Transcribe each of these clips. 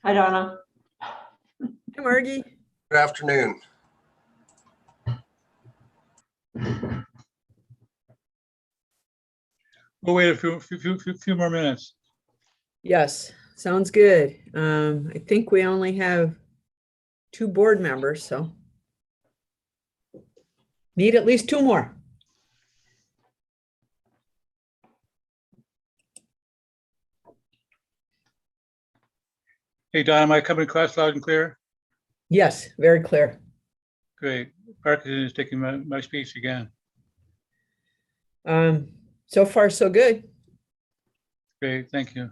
Hi, Donna. Hi, Margie. Good afternoon. We'll wait a few more minutes. Yes, sounds good. I think we only have 2 board members, so need at least 2 more. Hey, Don, am I coming across loud and clear? Yes, very clear. Great. Parkinson is taking my speech again. So far, so good. Great, thank you.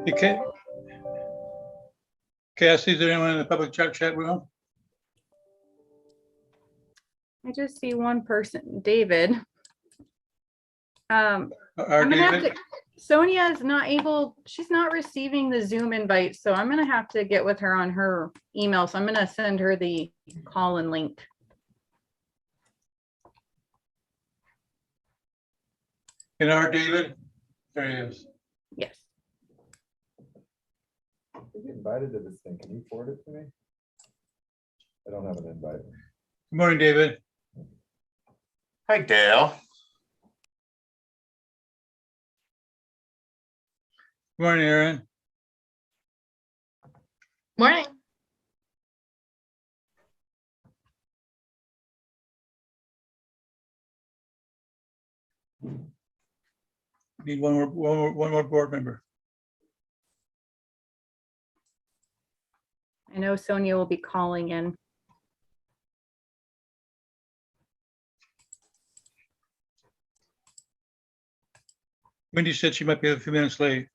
Okay. Cassie, is there anyone in the public chat room? I just see one person, David. Our I'm gonna have David? to, Sonia is not able, she's not receiving the Zoom invite, so I'm gonna have to get with her on her email. So I'm gonna send her the call-in link. And our David? There he is. Yes. I get invited to this thing. Can you forward it to me? I don't have an invite. Good morning, David. Hi, Dale. Good morning, Aaron. Morning. Need one more board member. I know Sonia will be calling in. Wendy said she might be a few minutes late.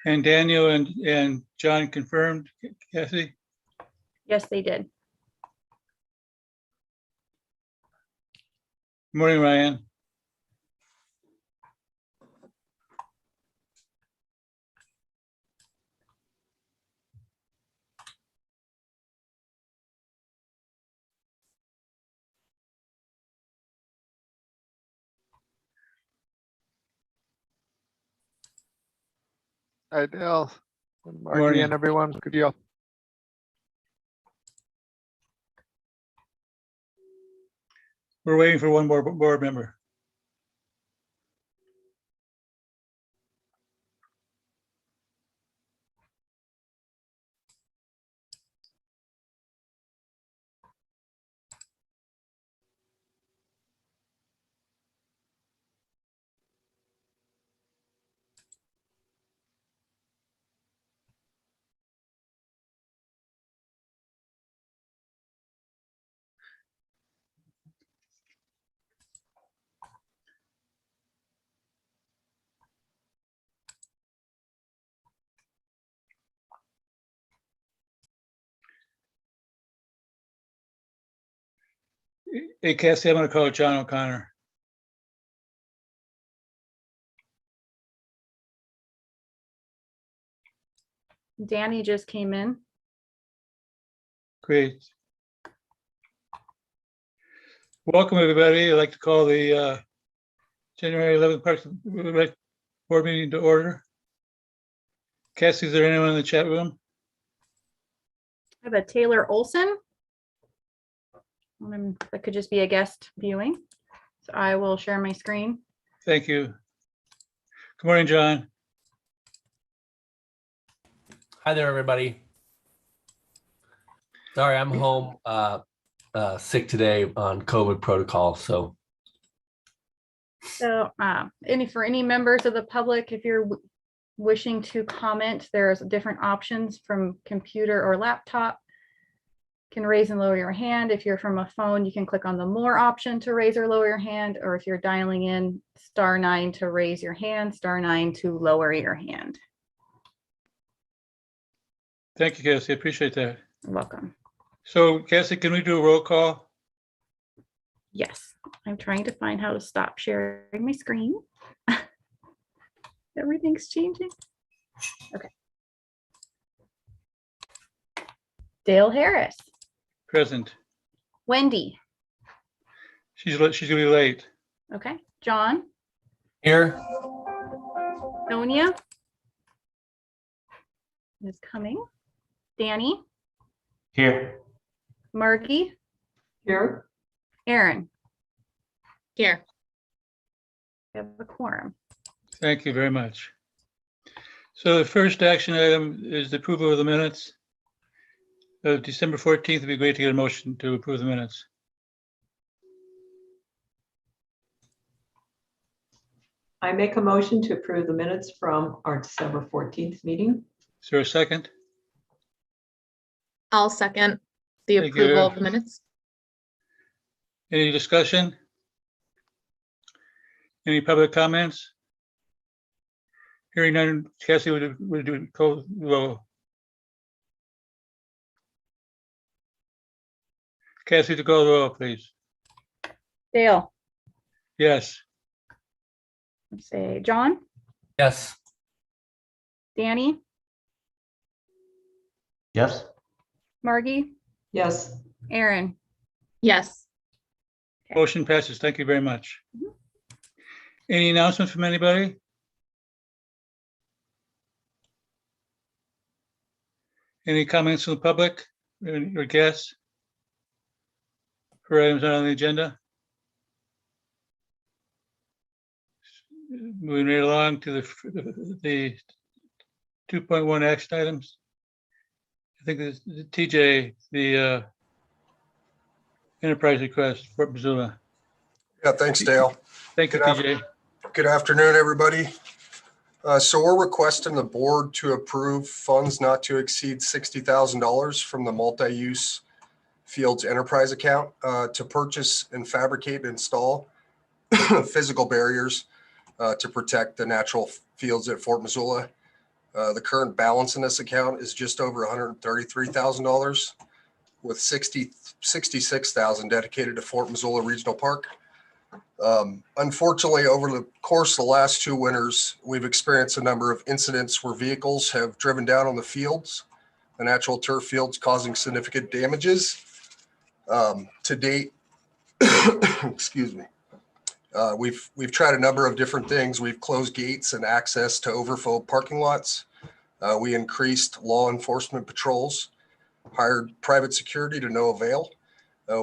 And Daniel and John confirmed, Cassie? Yes, they did. Good morning, Ryan. Hi, Dale. And Margie Morning. and everyone. Good deal. We're waiting for one more board member. Hey, Cassie, I'm going to call John O'Connor. Danny just came in. Great. Welcome, everybody. I'd like to call the January 11th Parks and Rec Board meeting to order. Cassie, is there anyone in the chat room? I have a Taylor Olson. That could just be a guest viewing. So I will share my screen. Thank you. Good morning, John. Hi there, everybody. Sorry, I'm home sick today on COVID protocol. So For any members of the public, if you're wishing to comment, there's different options from computer or laptop. You can raise and lower your hand. If you're from a phone, you can click on the more option to raise or lower your hand, or if you're dialing in, *9 to raise your hand, *9 to lower your hand. Thank you, Cassie. I appreciate that. You're welcome. So, Cassie, can we do a roll call? Yes, I'm trying to find how to stop sharing my screen. Everything's changing. Okay. Dale Harris, Present. Wendy. She's gonna be late. Okay. John, here, Sonia is coming. Danny, Here. Margie, Here. Aaron. Here. We have a quorum. Thank you very much. So the first action item is the approval of the minutes of December 14th. It'd be great to get a motion to approve the minutes. I make a motion to approve the minutes from our December 14th meeting. Is there a second? I'll second the Thank you. approval of the minutes. Any discussion? Any public comments? Hearing none, Cassie, would you call the roll? Cassie, to call the roll, please. Dale, Yes. let's say John, yes, Danny, Yes. Margie, Yes, Aaron. Yes. Motion passes. Thank you very much. Mhm. Any announcement from anybody? Any comments from the public or guests for items not on the agenda? Moving right along to the 2.1 action items. I think this TJ, the enterprise request for Missoula. Yeah, thanks, Dale. Thank you, Good TJ. Good afternoon, everybody. So we're requesting the board to approve funds not to exceed $60,000 from the multi-use fields enterprise account to purchase and fabricate and install physical barriers to protect the natural fields at Fort Missoula. The current balance in this account is just over $133,000 with $66,000 dedicated to Fort Missoula Regional Park. Unfortunately, over the course of the last 2 winters, we've experienced a number of incidents where vehicles have driven down on the fields, the natural turf fields, causing significant damages. To date, excuse me, we've tried a number of different things. We've closed gates and access to overflow parking lots. We increased law enforcement patrols, hired private security to no avail.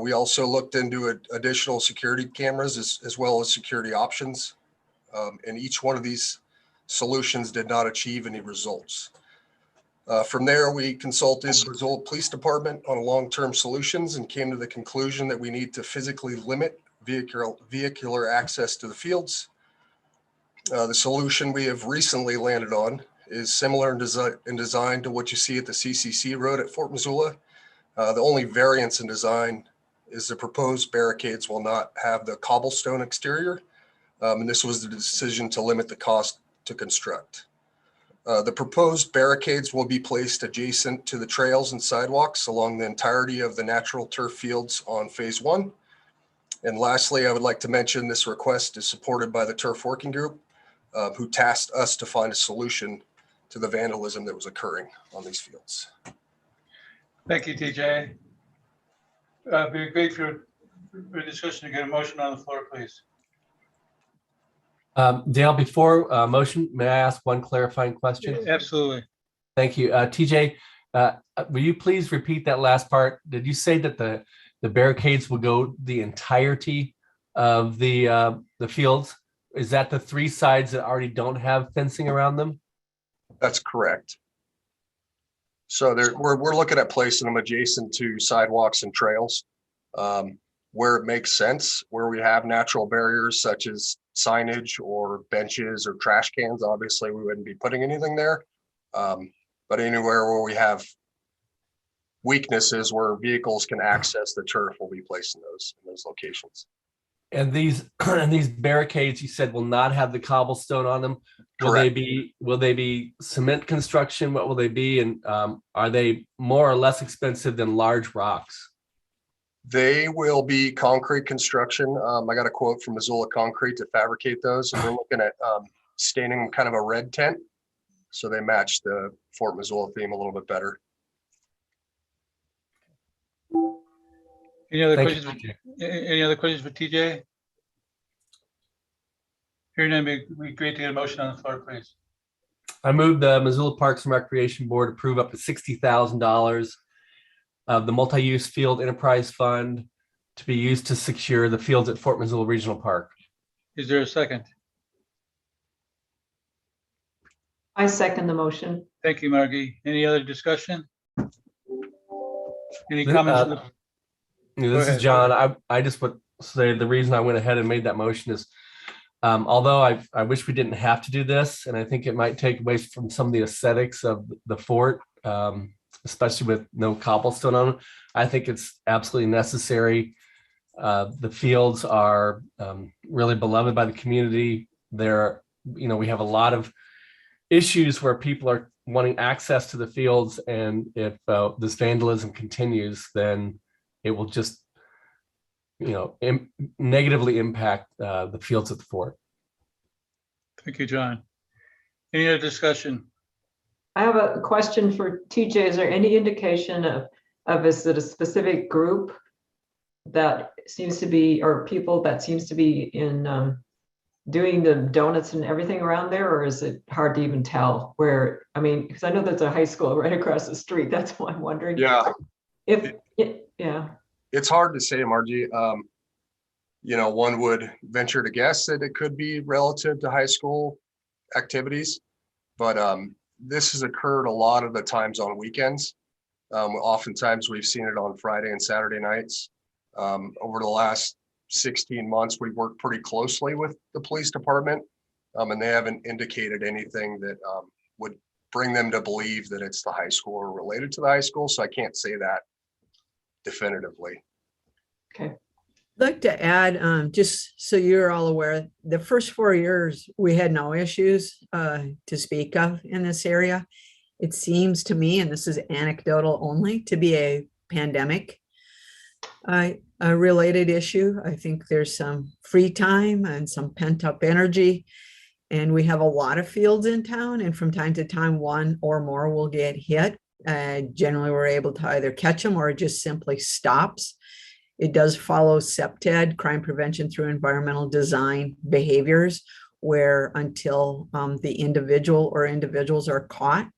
We also looked into additional security cameras as well as security options. And each one of these solutions did not achieve any results. From there, we consulted Missoula Police Department on long-term solutions and came to the conclusion that we need to physically limit vehicular access to the fields. The solution we have recently landed on is similar in design to what you see at the CCC Road at Fort Missoula. The only variance in design is the proposed barricades will not have the cobblestone exterior. And this was the decision to limit the cost to construct. The proposed barricades will be placed adjacent to the trails and sidewalks along the entirety of the natural turf fields on phase 1. And lastly, I would like to mention this request is supported by the Turf Working Group, who tasked us to find a solution to the vandalism that was occurring on these fields. Thank you, TJ. Be great for discussion to get a motion on the floor, please. Dale, before motion, may I ask one clarifying question? Absolutely. Thank you. TJ, will you please repeat that last part? Did you say that the barricades will go the entirety of the fields? Is that the 3 sides that already don't have fencing around them? That's correct. So we're looking at placing them adjacent to sidewalks and trails, where it makes sense, where we have natural barriers such as signage or benches or trash cans. Obviously, we wouldn't be putting anything there. But anywhere where we have weaknesses where vehicles can access the turf, we'll be placing those in those locations. And these barricades, you said, will not have the cobblestone on them. Will Correct. they be cement construction? What will they be? And are they more or less expensive than large rocks? They will be concrete construction. I got a quote from Missoula Concrete to fabricate those, and we're looking at staining kind of a red tent, so they match the Fort Missoula theme a little bit better. Any other Thank questions? you, TJ. Any other questions for TJ? Hearing none, be great to get a motion on the floor, please. I move the Missoula Parks and Recreation Board approve up to $60,000 of the multi-use field enterprise fund to be used to secure the fields at Fort Missoula Regional Park. Is there a second? I second the motion. Thank you, Margie. Any other discussion? Any Th- comments? uh, This ahead. is John. I just would say the reason I went ahead and made that motion is, although I wish we didn't have to do this, and I think it might take away from some of the aesthetics of the fort, especially with no cobblestone on it. I think it's absolutely necessary. The fields are really beloved by the community. There, we have a lot of issues where people are wanting access to the fields, and if this vandalism continues, then it will just, negatively impact the fields at the fort. Thank you, John. Any other discussion? I have a question for TJ. Is there any indication of is it a specific group that seems to be, or people that seems to be in doing the donuts and everything around there, or is it hard to even tell where? I mean, because I know there's a high school right across the street. That's why I'm wondering. Yeah, Yeah. it's hard to say, Margie. One would venture to guess that it could be relative to high school activities, but this has occurred a lot of the times on weekends. Oftentimes we've seen it on Friday and Saturday nights. Over the last 16 months, we've worked pretty closely with the police department, and they haven't indicated anything that would bring them to believe that it's the high school or related to the high school. So I can't say that definitively. Okay. I'd like to add, just so you're all aware, the first 4 years, we had no issues to speak of in this area. It seems to me, and this is anecdotal only, to be a pandemic a related issue. I think there's some free time and some pent up energy, and we have a lot of fields in town, and from time to time, one or more will get hit. Generally, we're able to either catch them or it just simply stops. It does follow CPTED, crime prevention through environmental design behaviors, where until the individual or individuals are caught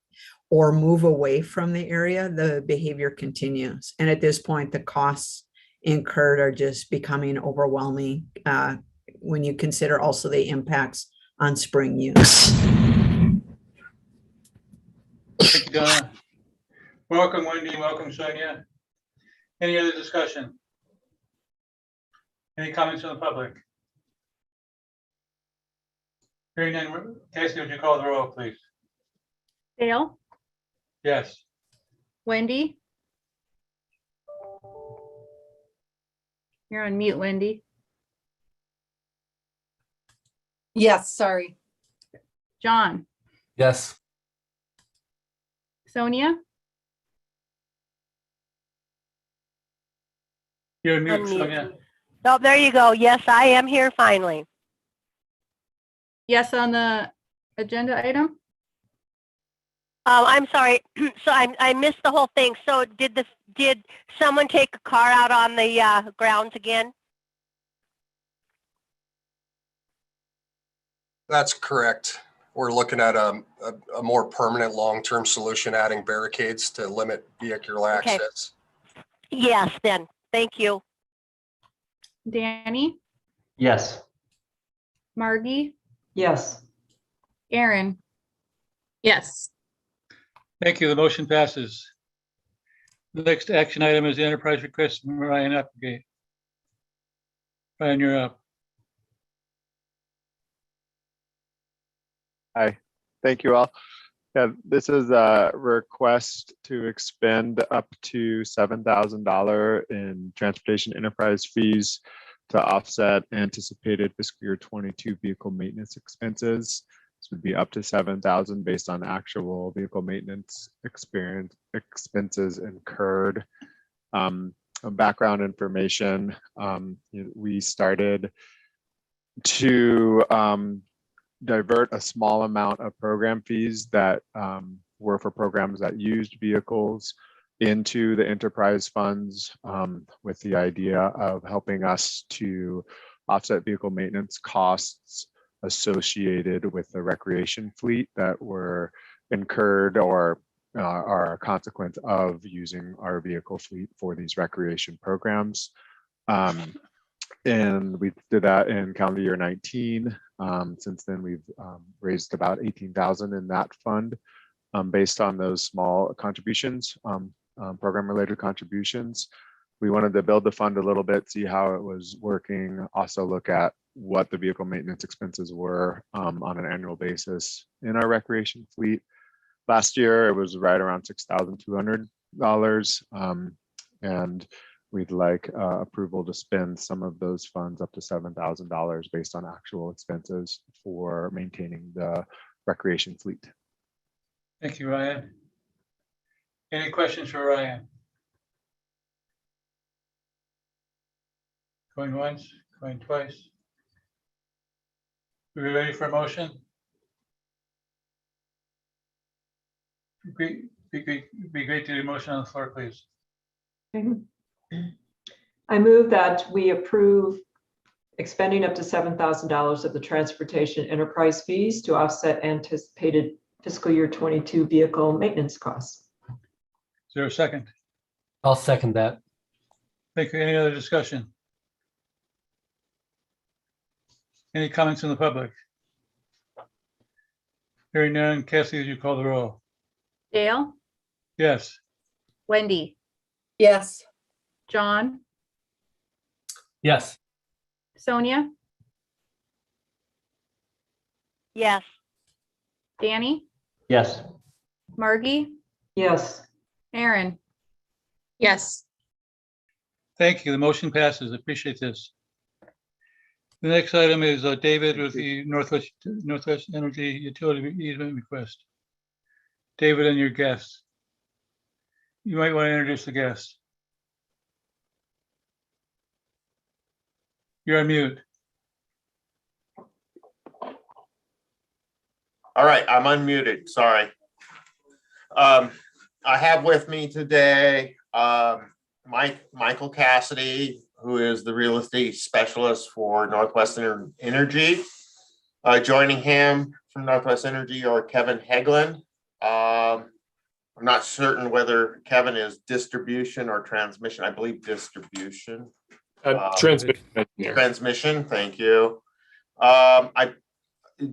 or move away from the area, the behavior continues. And at this point, the costs incurred are just becoming overwhelming when you consider also the impacts on spring use. Thank you, Donna. Welcome, Wendy. Welcome, Sonia. Any other discussion? Any comments from the public? Hearing none, Cassie, would you call the roll, please? Dale, Yes. Wendy? You're on mute, Wendy. Yes, sorry. John, Yes. Sonia, You're on mute, Unmute. Sonia. Oh, there you go. Yes, I am here finally. yes on the agenda item? I'm sorry. So I missed the whole thing. So did someone take a car out on the grounds again? That's correct. We're looking at a more permanent long-term solution, adding barricades to limit vehicular Okay. access. Yes, then. Thank you. Danny, Yes. Margie, Yes. Aaron, Yes. Thank you. The motion passes. The next action item is the enterprise request from Ryan Applegate. Ryan, you're up. Hi, thank you all. Yeah, this is a request to expend up to $7,000 in transportation enterprise fees to offset anticipated fiscal year 22 vehicle maintenance expenses. This would be up to 7,000 based on actual vehicle maintenance expenses incurred. Background information, we started to divert a small amount of program fees that were for programs that used vehicles into the enterprise funds with the idea of helping us to offset vehicle maintenance costs associated with the recreation fleet that were incurred or are a consequence of using our vehicle fleet for these recreation programs. And we did that in calendar year 19. Since then, we've raised about 18,000 in that fund based on those small contributions, program-related contributions. We wanted to build the fund a little bit, see how it was working, also look at what the vehicle maintenance expenses were on an annual basis in our recreation fleet. Last year, it was right around $6,200, and we'd like approval to spend some of those funds up to $7,000 based on actual expenses for maintaining the recreation fleet. Thank you, Ryan. Any questions for Ryan? Going once, going twice. Are we ready for a motion? Be great to do a motion on the floor, please. I move that we approve expending up to $7,000 of the transportation enterprise fees to offset anticipated fiscal year 22 vehicle maintenance costs. Is there a second? I'll second that. Thank you. Any other discussion? Any comments from the public? Hearing none, Cassie, would you call the roll? Dale, Yes. Wendy, Yes. John, Yes. Sonia, Yes. Danny, Yes. Margie, Yes. Aaron. Yes. Thank you. The motion passes. Appreciate this. The next item is David with the Northwest Energy Utility Easement request. David and your guests. You might want to introduce the guests. You're on mute. All right, I'm unmuted, sorry. I have with me today Michael Cassidy, who is the real estate specialist for Northwestern Energy. Joining him from Northwest Energy are Kevin Hegland. I'm not certain whether Kevin is distribution or transmission. I believe distribution. Transmission, thank you.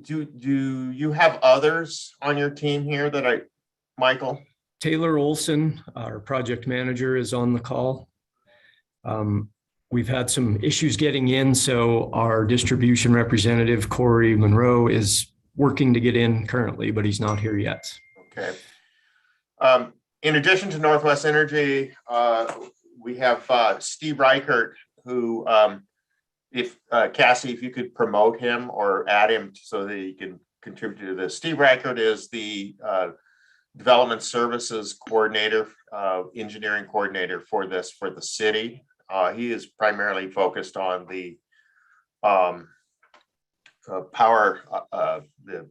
Do you have others on your team here that Michael? Taylor Olson, our project manager, is on the call. We've had some issues getting in, so our distribution representative, Corey Monroe, is working to get in currently, but he's not here yet. Okay. In addition to Northwest Energy, we have Steve Reichert, who, Cassie, if you could promote him or add him so that he can contribute to this. Steve Reichert is the development services coordinator, engineering coordinator for the city. He is primarily focused on the power, the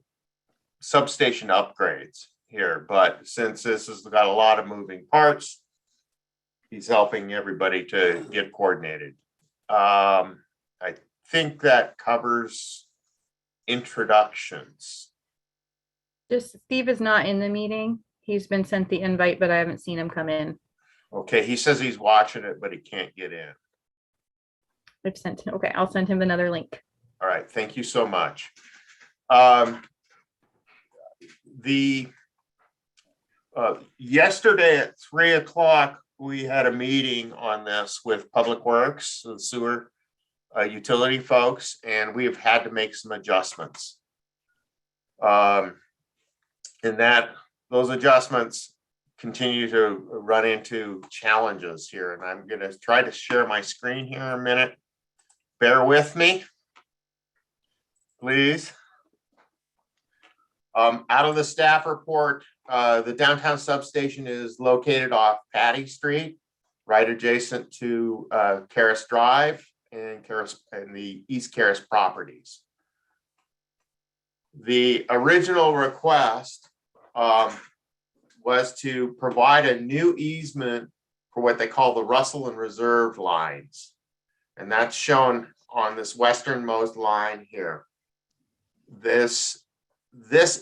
substation upgrades here, but since this has got a lot of moving parts, he's helping everybody to get coordinated. I think that covers introductions. Just Steve is not in the meeting. He's been sent the invite, but I haven't seen him come in. Okay, he says he's watching it, but he can't get in. I've sent him. Okay, I'll send him another link. All right, thank you so much. Yesterday at 3 o'clock, we had a meeting on this with Public Works, the sewer utility folks, and we've had to make some adjustments. And those adjustments continue to run into challenges here, and I'm going to try to share my screen here in a minute. Bear with me, please. Out of the staff report, the downtown substation is located off Patty Street, right adjacent to Caris Drive and the East Caris properties. The original request was to provide a new easement for what they call the Russell and Reserve lines. And that's shown on this westernmost line here. This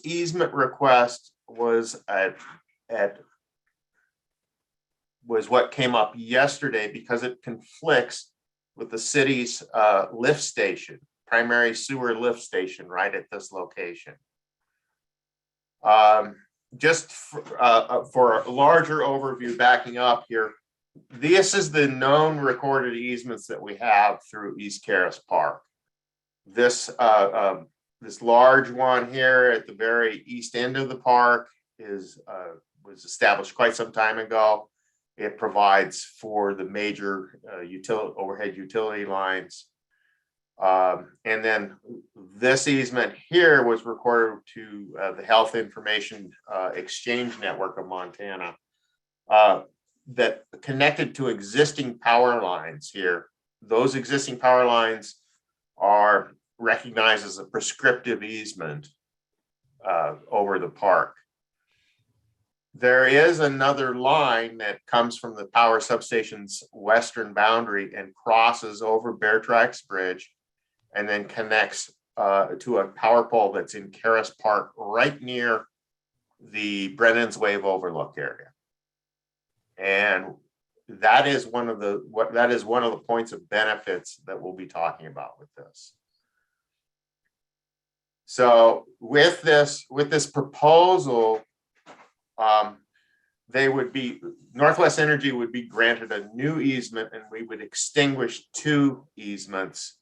easement request was what came up yesterday because it conflicts with the city's lift station, primary sewer lift station right at this location. Just for a larger overview, backing up here, this is the known recorded easements that we have through East Caris Park. This large one here at the very east end of the park was established quite some time ago. It provides for the major overhead utility lines. And then this easement here was recorded to the Health Information Exchange Network of Montana that connected to existing power lines here. Those existing power lines are recognized as a prescriptive easement over the park. There is another line that comes from the power substation's western boundary and crosses over Bear Tracks Bridge and then connects to a power pole that's in Caris Park right near the Brennan's Wave overlook area. And that is one of the points of benefits that we'll be talking about with this. So with this proposal, Northwest Energy would be granted a new easement and we would extinguish two easements.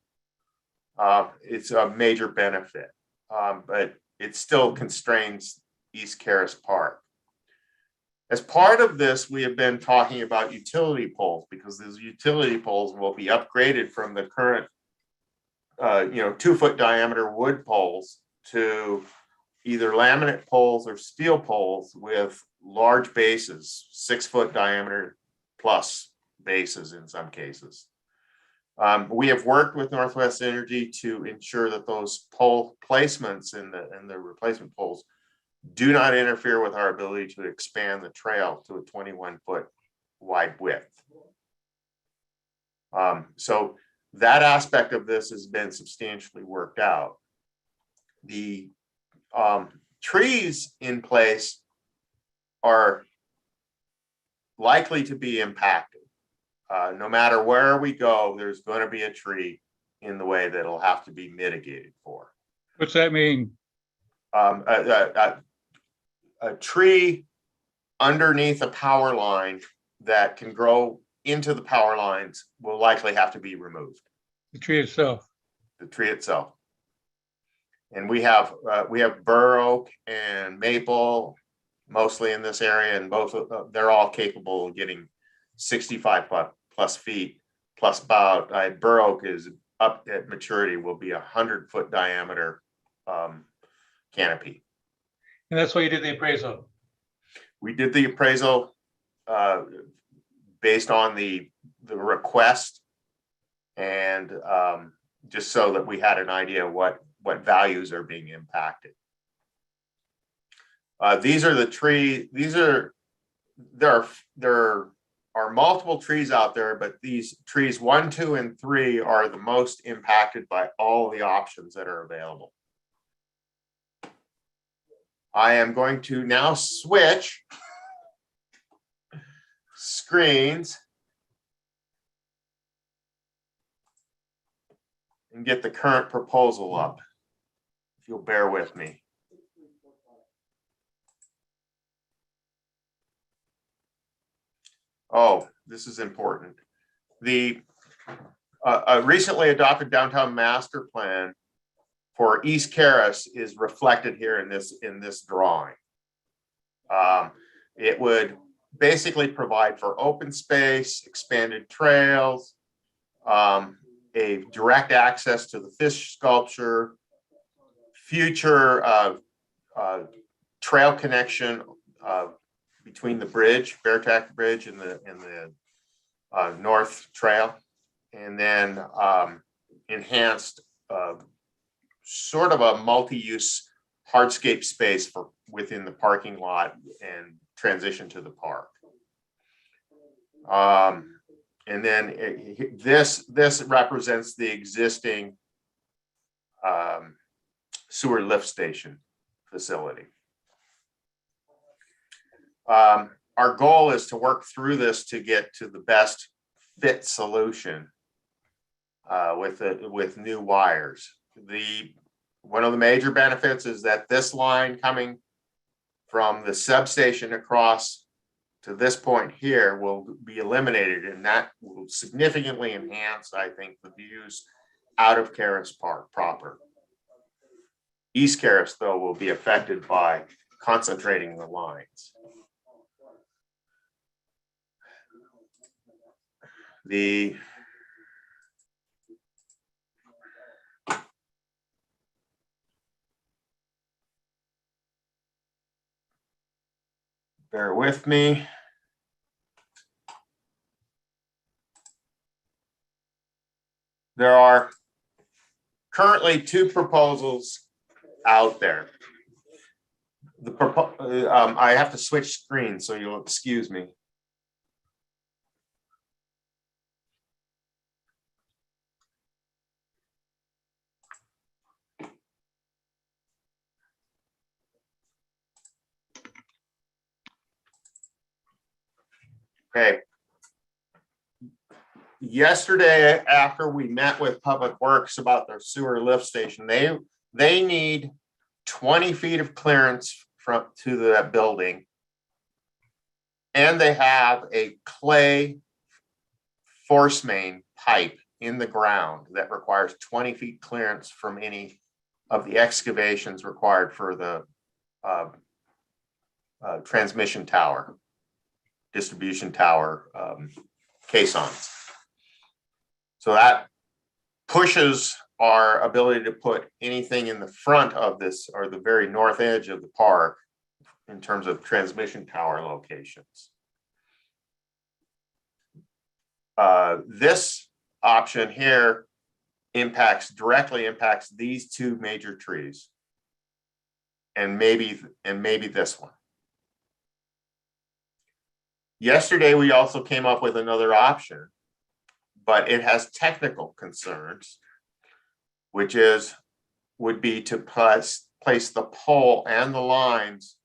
It's a major benefit, but it still constrains East Caris Park. As part of this, we have been talking about utility poles because those utility poles will be upgraded from the current 2-foot diameter wood poles to either laminate poles or steel poles with large bases, 6-foot diameter plus bases in some cases. We have worked with Northwest Energy to ensure that those pole placements and the replacement poles do not interfere with our ability to expand the trail to a 21-foot wide width. So that aspect of this has been substantially worked out. The trees in place are likely to be impacted. No matter where we go, there's going to be a tree in the way that'll have to be mitigated for. What's that mean? A tree underneath a power line that can grow into the power lines will likely have to be removed. The tree itself. The tree itself. And we have bur oak and maple mostly in this area, and they're all capable of getting 65 plus feet plus about bur oak is up at maturity will be 100-foot diameter canopy. And that's why you did the appraisal. We did the appraisal based on the request and just so that we had an idea what values are being impacted. These are the tree. There are multiple trees out there, but these trees 1, 2, and 3 are the most impacted by all the options that are available. I am going to now switch screens and get the current proposal up, if you'll bear with me. Oh, this is important. The recently adopted downtown master plan for East Caras is reflected here in this drawing. It would basically provide for open space, expanded trails, a direct access to the fish sculpture, future trail connection between the bridge, Beartack Bridge, and the North Trail, and then enhanced sort of a multi-use hardscape space for within the parking lot and transition to the park. And then this represents the existing sewer lift station facility. Our goal is to work through this to get to the best fit solution with new wires. One of the major benefits is that this line coming from the substation across to this point here will be eliminated, and that will significantly enhance, I think, the views out of Caras Park proper. East Caras, though, will be affected by concentrating the lines. Bear with me. There are currently 2 proposals out there. I have to switch screens, so you'll excuse me. Okay. Yesterday, after we met with Public Works about their sewer lift station, they need 20 feet of clearance to that building. And they have a clay force main pipe in the ground that requires 20 feet clearance from any of the excavations required for the transmission tower, distribution tower caissons. So that pushes our ability to put anything in the front of this or the very north edge of the park in terms of transmission tower locations. This option here directly impacts these 2 major trees, and maybe this one. Yesterday, we also came up with another option, but it has technical concerns, which would be to place the pole and the lines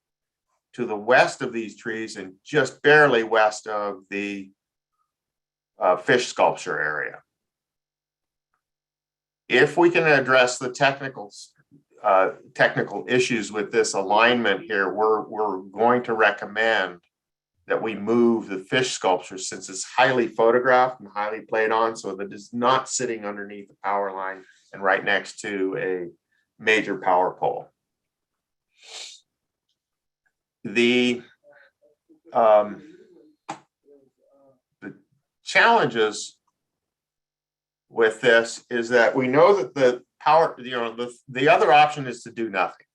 to the west of these trees and just barely west of the fish sculpture area. If we can address the technical issues with this alignment here, we're going to recommend that we move the fish sculpture, since it's highly photographed and highly played on, so that it's not sitting underneath the power line and right next to a major power pole. The challenges with this is that we know that the power, the other option is to do nothing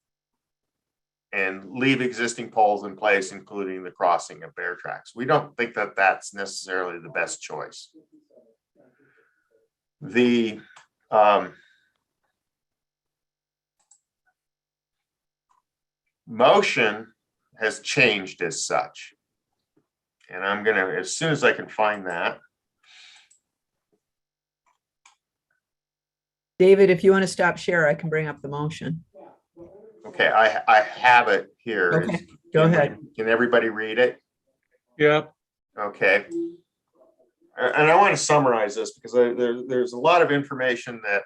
and leave existing poles in place, including the crossing of bear tracks. We don't think that that's necessarily the best choice. The motion has changed as such. And I'm gonna, as soon as I can find that. David, if you want to stop share, I can bring up the motion. Okay, I have it here. Okay, go ahead. Can everybody read it? Yep. Okay. And I want to summarize this because there's a lot of information that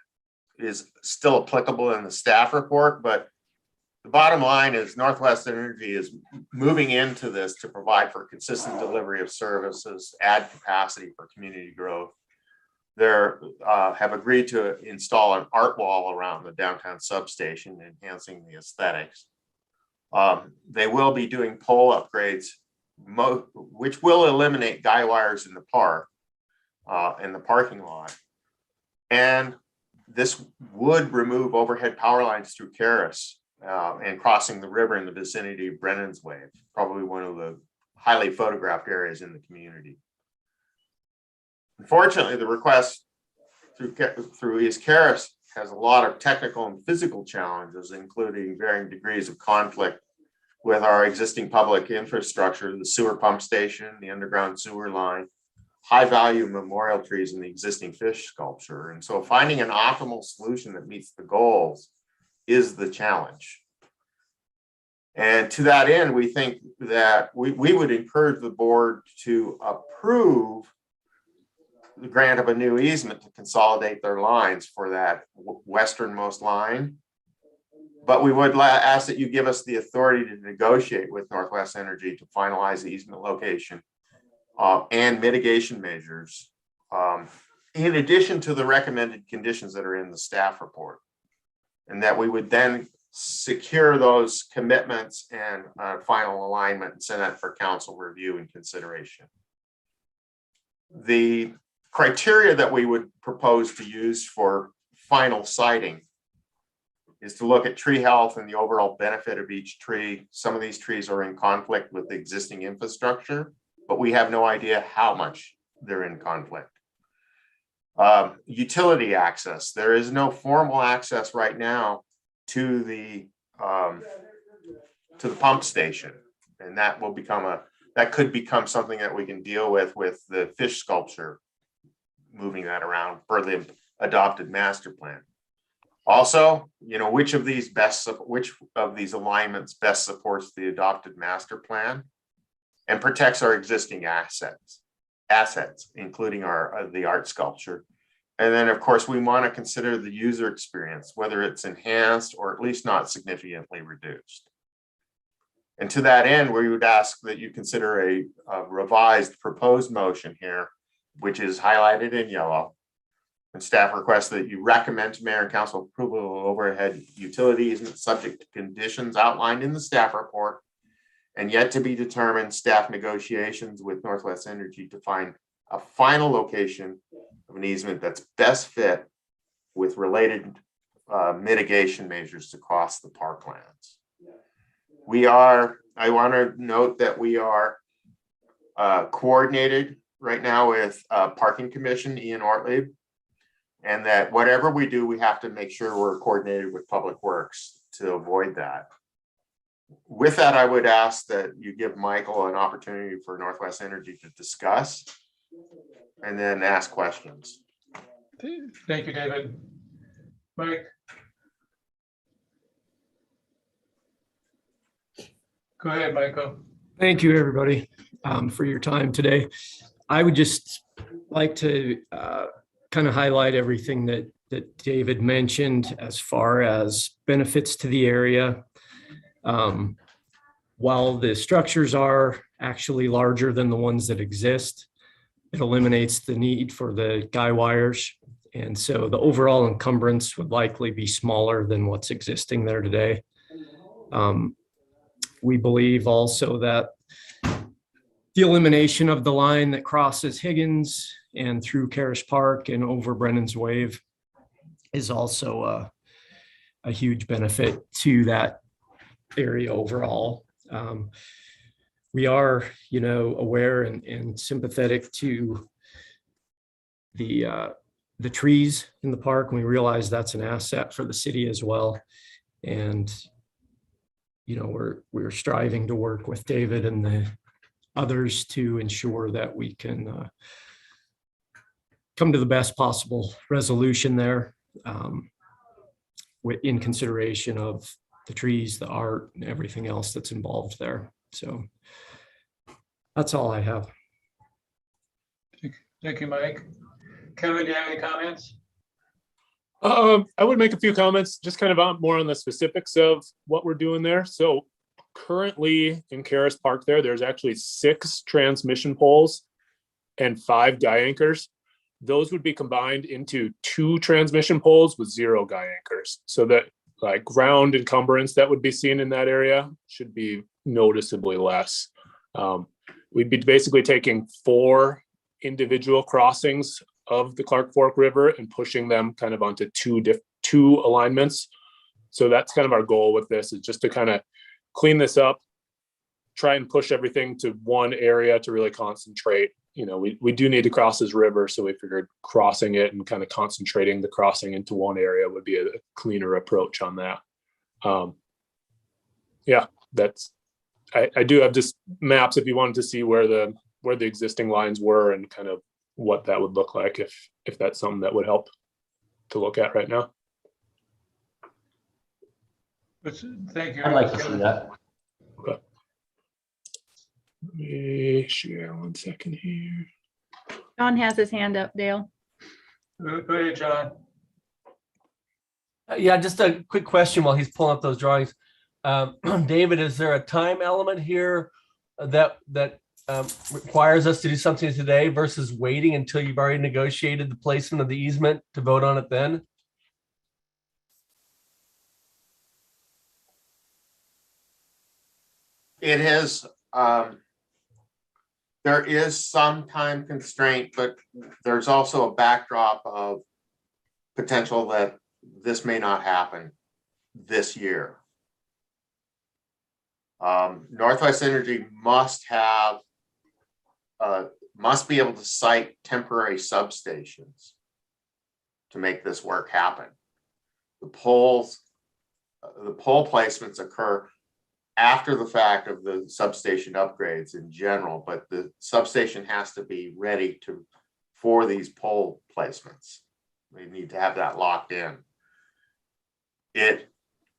is still applicable in the staff report, but the bottom line is Northwest Energy is moving into this to provide for consistent delivery of services, add capacity for community growth. They have agreed to install an art wall around the downtown substation, enhancing the aesthetics. They will be doing pole upgrades, which will eliminate guy wires in the park, in the parking lot. And this would remove overhead power lines through Caris and crossing the river in the vicinity of Brennan's Wave, probably one of the highly photographed areas in the community. Unfortunately, the request through East Caris has a lot of technical and physical challenges, including varying degrees of conflict with our existing public infrastructure, the sewer pump station, the underground sewer line, high value memorial trees, and the existing fish sculpture. And so finding an optimal solution that meets the goals is the challenge. And to that end, we think that we would encourage the board to approve the grant of a new easement to consolidate their lines for that westernmost line. But we would ask that you give us the authority to negotiate with Northwest Energy to finalize the easement location and mitigation measures, in addition to the recommended conditions that are in the staff report. And that we would then secure those commitments and final alignment and send that for council review and consideration. The criteria that we would propose to use for final siting is to look at tree health and the overall benefit of each tree. Some of these trees are in conflict with the existing infrastructure, but we have no idea how much they're in conflict. Utility access. There is no formal access right now to the pump station, and that will become that could become something that we can deal with the fish sculpture, moving that around for the adopted master plan. Also, which of these alignments best supports the adopted master plan and protects our existing assets, including the art sculpture. And then, of course, we want to consider the user experience, whether it's enhanced or at least not significantly reduced. And to that end, we would ask that you consider a revised proposed motion here, which is highlighted in yellow. And staff requests that you recommend to mayor and council approval of overhead utilities and subject to conditions outlined in the staff report, and yet to be determined staff negotiations with Northwest Energy to find a final location of an easement that's best fit with related mitigation measures to cross the parklands. I want to note that we are coordinated right now with Parking Commission, Ian Ortlieb, and that whatever we do, we have to make sure we're coordinated with Public Works to avoid that. With that, I would ask that you give Michael an opportunity for Northwest Energy to discuss and then ask questions. Thank you, David. Mike? Go ahead, Michael. Thank you, everybody, for your time today. I would just like to kind of highlight everything that David mentioned as far as benefits to the area. While the structures are actually larger than the ones that exist, it eliminates the need for the guy wires. And so the overall encumbrance would likely be smaller than what's existing there today. We believe also that the elimination of the line that crosses Higgins and through Caris Park and over Brennan's Wave is also a huge benefit to that area overall. We are, aware and sympathetic to the trees in the park. And we realize that's an asset for the city as well. And, we're striving to work with David and the others to ensure that we can come to the best possible resolution there, in consideration of the trees, the art, and everything else that's involved there. So that's all I have. Thank you, Mike. Kevin, do you have any comments? I would make a few comments, just kind of more on the specifics of what we're doing there. So currently in Karis Park there's actually 6 transmission poles and 5 guy anchors. Those would be combined into 2 transmission poles with 0 guy anchors. So that like ground encumbrance that would be seen in that area should be noticeably less. We'd be basically taking 4 individual crossings of the Clark Fork River and pushing them kind of onto 2 alignments. So that's kind of our goal with this, is just to kind of clean this up, try and push everything to one area to really concentrate. We do need to cross this river, so we figured crossing it and kind of concentrating the crossing into one area would be a cleaner approach on that. I do have just maps if you wanted to see where the existing lines were and kind of what that would look like, if that's something that would help to look at right now. Thank you. I'd like to see that. Okay. Let me share 1 second here. John has his hand up, Dale. Go ahead, John. Yeah, just a quick question while he's pulling up those drawings. David, is there a time element here that requires us to do something today versus waiting until you've already negotiated the placement of the easement to vote on it then? It is, there is some time constraint, but there's also a backdrop of potential that this may not happen this year. Northwest Energy must be able to site temporary substations to make this work happen. The pole placements occur after the fact of the substation upgrades in general, but the substation has to be ready for these pole placements. We need to have that locked in. It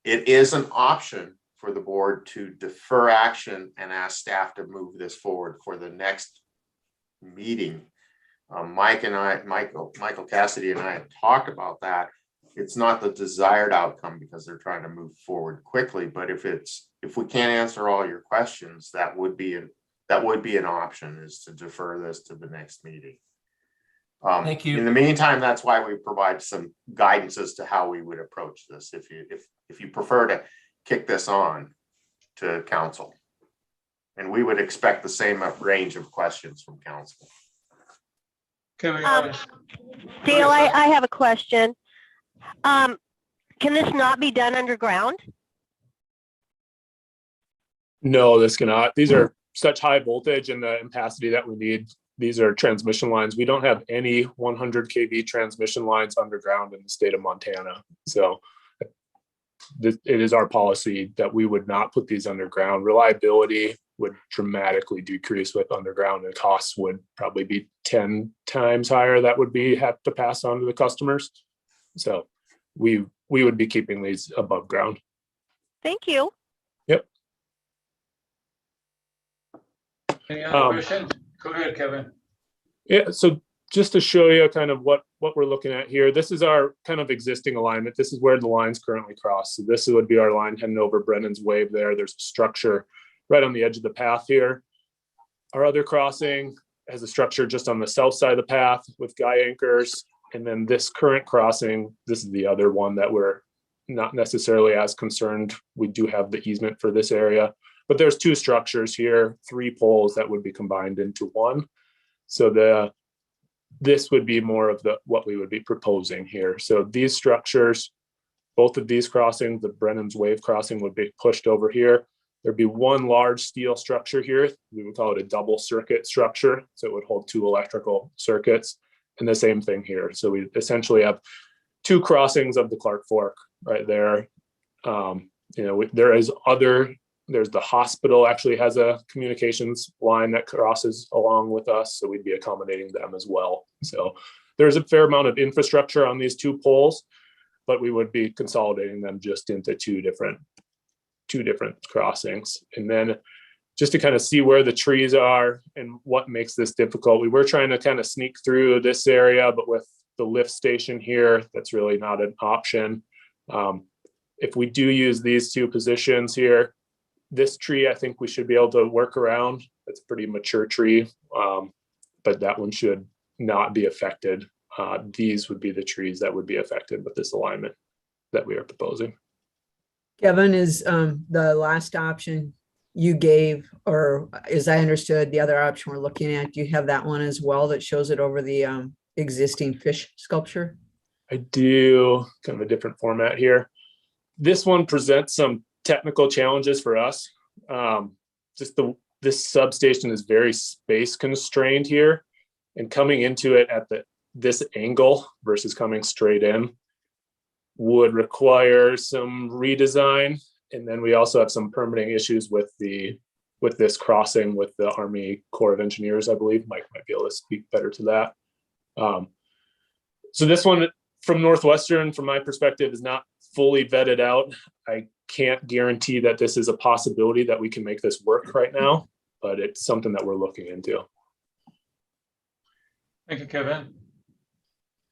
is an option for the board to defer action and ask staff to move this forward for the next meeting. Michael Cassidy and I have talked about that. It's not the desired outcome because they're trying to move forward quickly, but if we can't answer all your questions, that would be an option, is to defer this to the next meeting. Thank you. In the meantime, that's why we provide some guidance as to how we would approach this if you prefer to kick this on to council. And we would expect the same range of questions from council. Dale, I have a question. Can this not be done underground? No, this cannot. These are such high voltage and the ampacity that we need. These are transmission lines. We don't have any 100 kV transmission lines underground in the state of Montana. So it is our policy that we would not put these underground. Reliability would dramatically decrease with underground, and costs would probably be 10 times higher. That would have to pass on to the customers. So we would be keeping these above ground. Thank you. Yep. Any other questions? Go ahead, Kevin. Yeah, so just to show you kind of what we're looking at here, this is our kind of existing alignment. This is where the lines currently cross. So this would be our line heading over Brennan's Wave there. There's a structure right on the edge of the path here. Our other crossing has a structure just on the south side of the path with guy anchors. And then this current crossing, this is the other one that we're not necessarily as concerned. We do have the easement for this area, but there's 2 structures here, 3 poles that would be combined into one. So this would be more of what we would be proposing here. So these structures, both of these crossings, the Brennan's Wave crossing would be pushed over here. There'd be one large steel structure here. We would call it a double circuit structure. So it would hold 2 electrical circuits, and the same thing here. So we essentially have 2 crossings of the Clark Fork right there. there's the hospital actually has a communications line that crosses along with us, so we'd be accommodating them as well. So there's a fair amount of infrastructure on these two poles, but we would be consolidating them just into two different crossings. And then just to kind of see where the trees are and what makes this difficult, we were trying to kind of sneak through this area, but with the lift station here, that's really not an option. If we do use these two positions here, this tree, I think we should be able to work around. It's a pretty mature tree, but that one should not be affected. These would be the trees that would be affected with this alignment that we are proposing. Kevin, is the last option you gave, or as I understood, the other option we're looking at, do you have that one as well that shows it over the existing fish sculpture? I do, kind of a different format here. This one presents some technical challenges for us. This substation is very space constrained here, and coming into it at this angle versus coming straight in would require some redesign. And then we also have some permitting issues with this crossing with the Army Corps of Engineers. I believe Mike might be able to speak better to that. So this one from Northwestern, from my perspective, is not fully vetted out. I can't guarantee that this is a possibility that we can make this work right now, but it's something that we're looking into. Thank you, Kevin.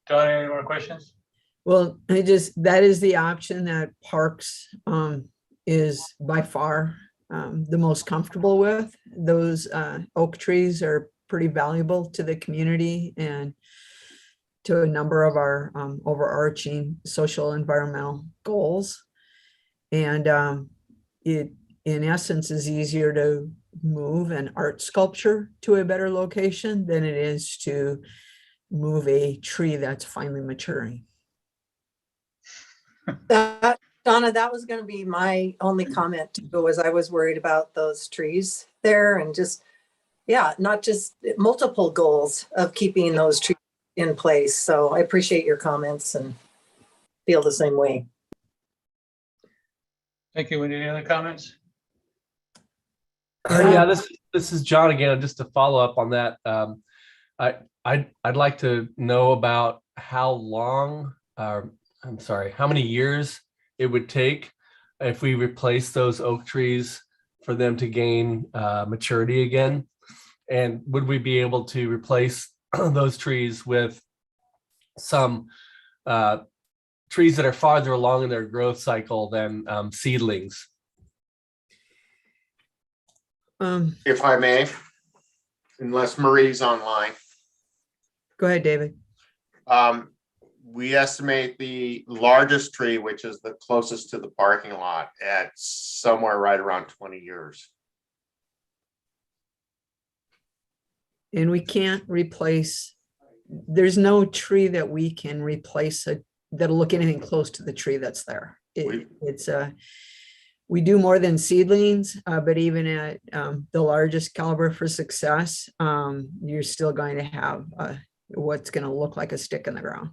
Don, any more questions? Well, that is the option that Parks is by far the most comfortable with. Those oak trees are pretty valuable to the community and to a number of our overarching social environmental goals. And it, in essence, is easier to move an art sculpture to a better location than it is to move a tree that's finally maturing. Donna, that was going to be my only comment too, was I was worried about those trees there and just, yeah, not just multiple goals of keeping those trees in place. So I appreciate your comments and feel the same way. Thank you. Any other comments? Yeah, this is John again. Just to follow up on that, I'd like to know about how many years it would take if we replace those oak trees for them to gain maturity again, and would we be able to replace those trees with some trees that are farther along in their growth cycle than seedlings? If I may, unless Marie's online. Go ahead, David. We estimate the largest tree, which is the closest to the parking lot, at somewhere right around 20 years. And we can't replace, there's no tree that we can replace that'll look anything close to the tree that's there. We do more than seedlings, but even at the largest caliber for success, you're still going to have what's going to look like a stick in the ground.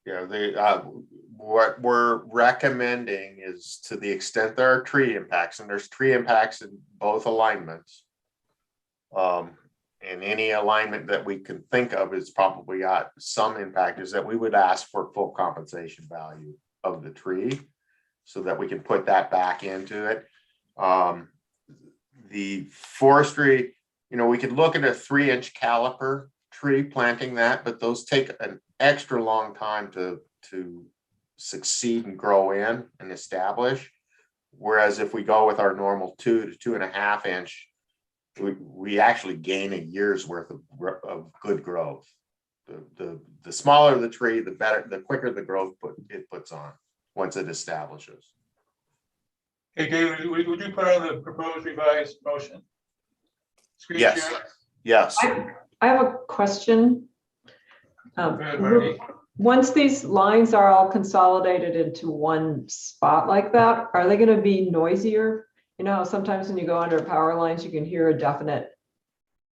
Yeah, what we're recommending is, to the extent there are tree impacts, and there's tree impacts in both alignments, and any alignment that we can think of is probably got some impact, is that we would ask for full compensation value of the tree so that we can put that back into it. The forestry, we could look at a 3-inch caliper tree, planting that, but those take an extra long time to succeed and grow in and establish. Whereas if we go with our normal 2 to 2.5 inch, we actually gain a year's worth of good growth. The smaller the tree, the better, the quicker the growth it puts on once it establishes. Hey, David, would you put on the proposed revised motion? Screen Yes. share? Yes. I have a question. Go ahead, Marty. Once these lines are all consolidated into one spot like that, are they going to be noisier? Sometimes when you go under power lines, you can hear a definite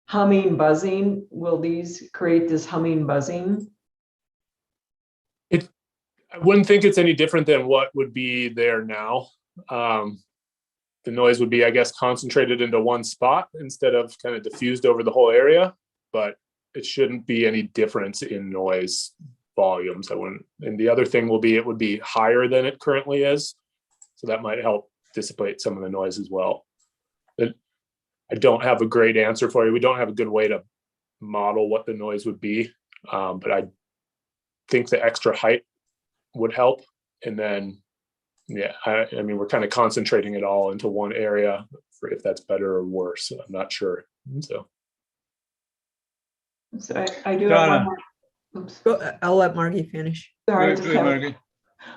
humming, buzzing. Will these create this humming, buzzing? I wouldn't think it's any different than what would be there now. The noise would be, I guess, concentrated into one spot instead of kind of diffused over the whole area, but it shouldn't be any difference in noise volumes. I wouldn't. And the other thing will be, it would be higher than it currently is. So that might help dissipate some of the noise as well. But I don't have a great answer for you. We don't have a good way to model what the noise would be. But I think the extra height would help. And then, yeah, I mean, we're kind of concentrating it all into one area for if that's better or worse. I'm not sure. So I do have one Donna. more. Oops, I'll let Margie finish. sorry. Go ahead, Margie.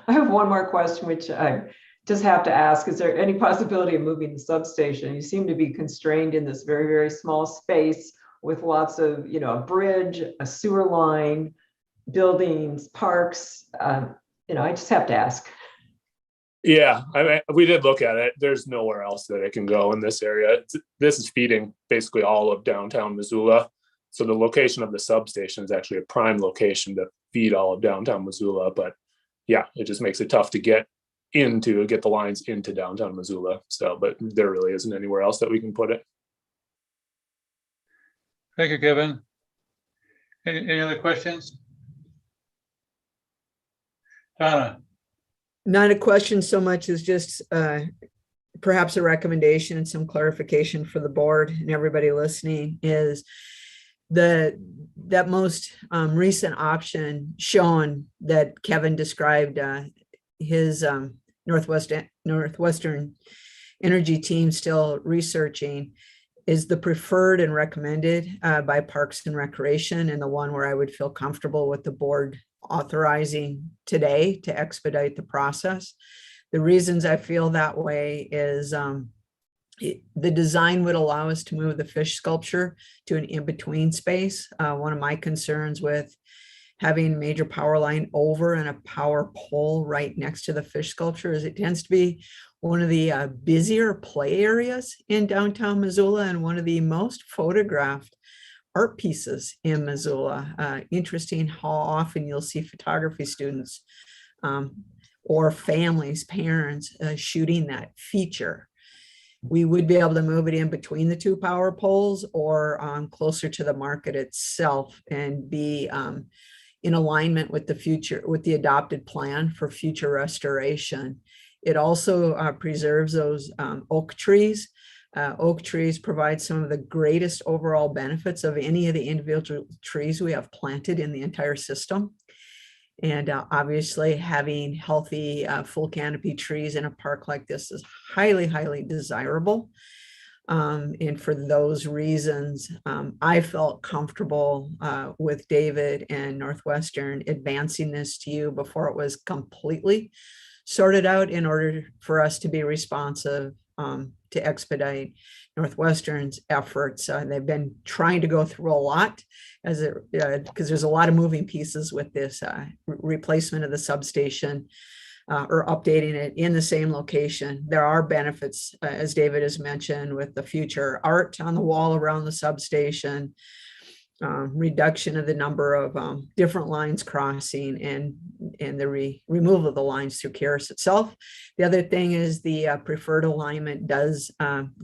I have one more question, which I just have to ask. Is there any possibility of moving the substation? You seem to be constrained in this very, very small space with lots of, a bridge, a sewer line, buildings, parks. I just have to ask. yeah, I mean, we did look at it. There's nowhere else that it can go in this area. This is feeding basically all of downtown Missoula. So the location of the substation is actually a prime location to feed all of downtown Missoula. But yeah, it just makes it tough to get the lines into downtown Missoula. So, but there really isn't anywhere else that we can put it. Thank you, Kevin. Any other questions? Donna? Not a question so much as just perhaps a recommendation and some clarification for the board and everybody listening is that most recent option shown that Kevin described, his Northwestern Energy team still researching, is the preferred and recommended by Parks and Recreation, and the one where I would feel comfortable with the board authorizing today to expedite the process. The reasons I feel that way is the design would allow us to move the fish sculpture to an in-between space. One of my concerns with having major power line over and a power pole right next to the fish sculpture is it tends to be one of the busier play areas in downtown Missoula and one of the most photographed art pieces in Missoula. Interesting how often you'll see photography students or families, parents shooting that feature. We would be able to move it in between the two power poles or closer to the market itself and be in alignment with the adopted plan for future restoration. It also preserves those oak trees. Oak trees provide some of the greatest overall benefits of any of the individual trees we have planted in the entire system. And obviously having healthy full canopy trees in a park like this is highly, highly desirable. And for those reasons, I felt comfortable with David and Northwestern advancing this to you before it was completely sorted out in order for us to be responsive to expedite Northwestern's efforts. They've been trying to go through a lot because there's a lot of moving pieces with this replacement of the substation or updating it in the same location. There are benefits, as David has mentioned, with the future art on the wall around the substation, reduction of the number of different lines crossing and the removal of the lines through Karis itself. The other thing is the preferred alignment does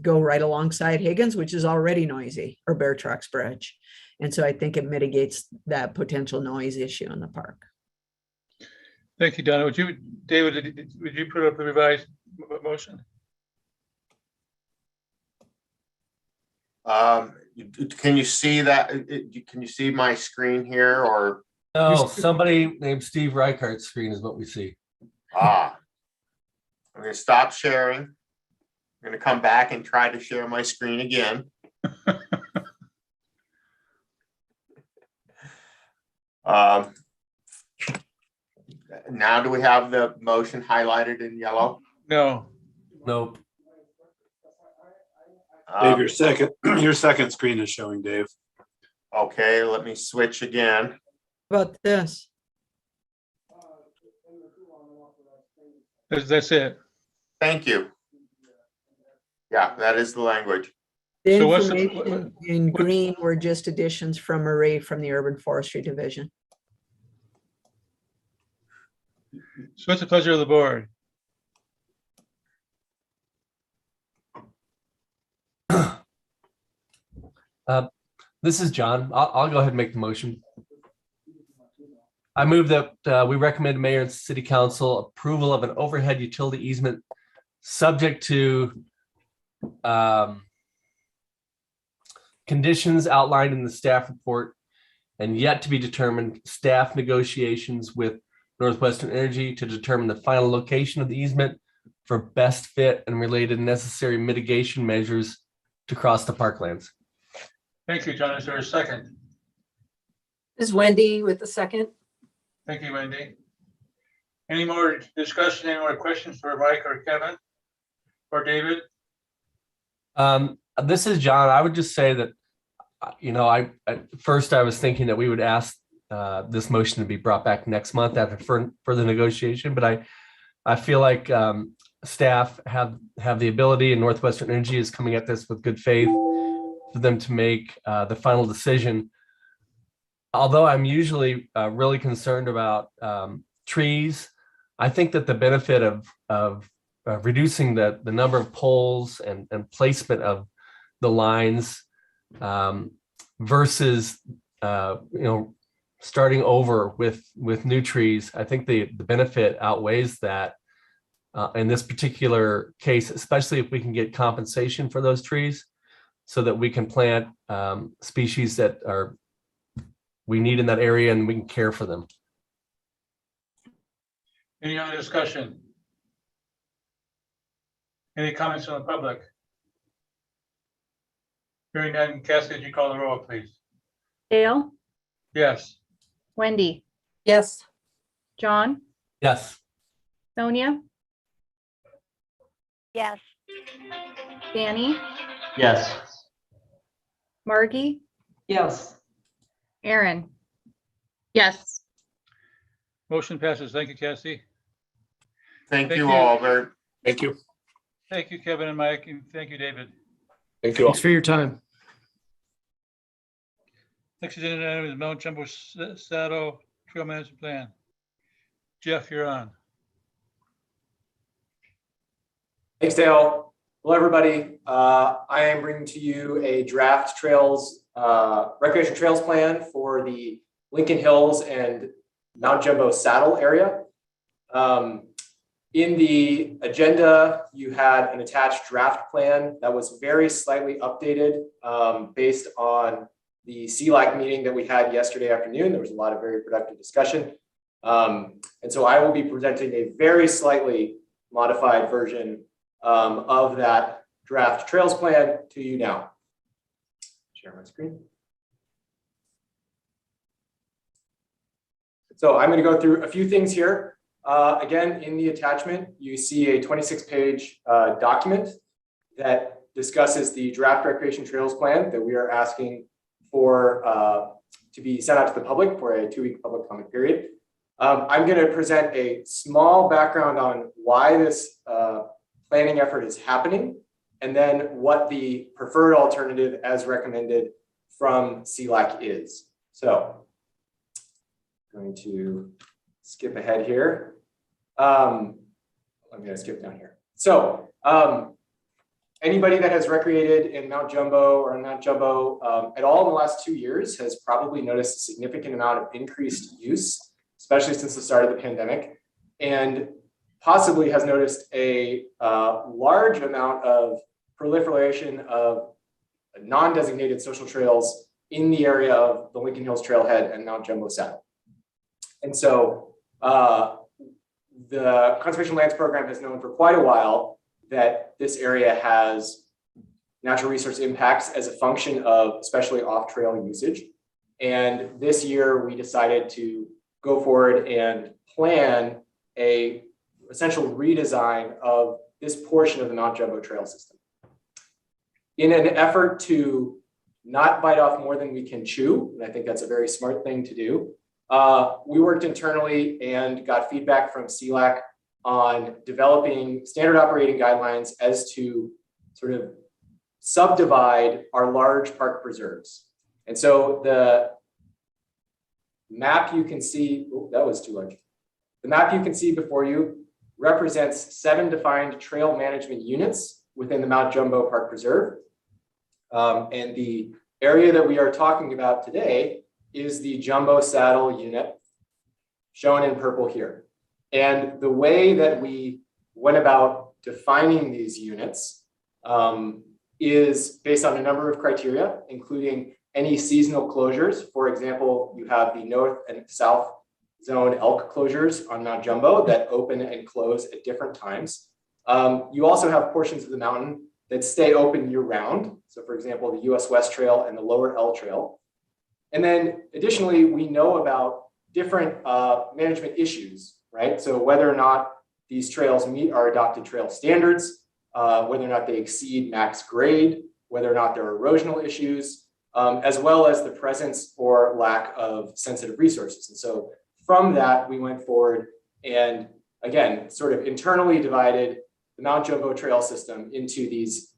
go right alongside Higgins, which is already noisy, or Bear Trucks Bridge. And so I think it mitigates that potential noise issue in the park. Thank you, Donna. David, would you put up the revised motion? Can you see that? Can you see my screen here or? No, somebody named Steve Reichert's screen is what we see. I'm going to stop sharing. I'm going to come back and try to share my screen again. Now do we have the motion highlighted in yellow? No. Nope. Dave, your second screen is showing, Dave. Okay, let me switch again. How about this? That's it. Thank you. Yeah, that is the language. The So what's information in green were just additions from Marie from the Urban Forestry Division. So what's the pleasure of the board? This is John. I'll go ahead and make the motion. I move that we recommend mayor and city council approval of an overhead utility easement subject to conditions outlined in the staff report and yet to be determined staff negotiations with Northwestern Energy to determine the final location of the easement for best fit and related necessary mitigation measures to cross the parklands. Thank you, John. Is there a second? This is Wendy with the second. Thank you, Wendy. Any more discussion, any more questions for Mike or Kevin or David? This is John. I would just say that, at first I was thinking that we would ask this motion to be brought back next month after further negotiation, but I feel like staff have the ability, and Northwestern Energy is coming at this with good faith for them to make the final decision. Although I'm usually really concerned about trees, I think that the benefit of reducing the number of poles and placement of the lines versus starting over with new trees, I think the benefit outweighs that in this particular case, especially if we can get compensation for those trees so that we can plant species that we need in that area and we can care for them. Any other discussion? Any comments from the public? Hearing none, Cassie, would you call the roll, please? Dale, Yes. Wendy, Yes. John, Yes. Sonia, Yes. Danny, Yes. Margie, Yes. Aaron. Yes. Motion passes. Thank you, Cassie. Thank Thank you you. all very. Thank you. Thank you, Kevin and Mike, and thank you, David. Thank you all. Thanks for your time. Next agenda item is Mount Jumbo Saddle Trail Management Plan. Jeff, you're on. Thanks, Dale. Hello, everybody. I am bringing to you a draft recreation trails plan for the Lincoln Hills and Mount Jumbo Saddle area. In the agenda, you had an attached draft plan that was very slightly updated based on the CLAC meeting that we had yesterday afternoon. There was a lot of very productive discussion. And so I will be presenting a very slightly modified version of that draft trails plan to you now. Share my screen. So I'm going to go through a few things here. Again, in the attachment, you see a 26-page document that discusses the draft recreation trails plan that we are asking for to be sent out to the public for a 2-week public comment period. I'm going to present a small background on why this planning effort is happening, and then what the preferred alternative as recommended from CLAC is. So I'm going to skip ahead here. I'm going to skip down here. So anybody that has recreated in Mount Jumbo or in Mount Jumbo at all in the last 2 years has probably noticed a significant amount of increased use, especially since the start of the pandemic, and possibly has noticed a large amount of proliferation of non-designated social trails in the area of the Lincoln Hills Trailhead and Mount Jumbo Saddle. And so the Conservation Lands Program has known for quite a while that this area has natural resource impacts as a function of especially off-trail usage. And this year we decided to go forward and plan a essential redesign of this portion of the Mount Jumbo trail system. In an effort to not bite off more than we can chew, and I think that's a very smart thing to do, we worked internally and got feedback from CLAC on developing standard operating guidelines as to sort of subdivide our large park preserves. And so the map you can see, oh, that was too large. The map you can see before you represents 7 defined trail management units within the Mount Jumbo Park Preserve. And the area that we are talking about today is the Jumbo Saddle unit, shown in purple here. And the way that we went about defining these units is based on a number of criteria, including any seasonal closures. For example, you have the north and south zone elk closures on Mount Jumbo that open and close at different times. You also have portions of the mountain that stay open year round. So for example, the US West Trail and the Lower L Trail. And then additionally, we know about different management issues, right? So whether or not these trails meet our adopted trail standards, whether or not they exceed max grade, whether or not there are erosional issues, as well as the presence or lack of sensitive resources. And so from that, we went forward and again, sort of internally divided the Mount Jumbo trail system into these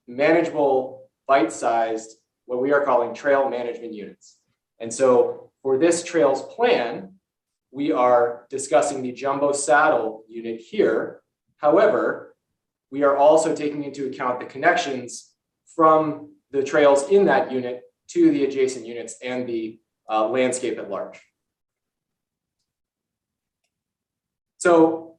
manageable, bite-sized, what we are calling trail management units. And so for this trails plan, we are discussing the Jumbo Saddle unit here. However, we are also taking into account the connections from the trails in that unit to the adjacent units and the landscape at large. So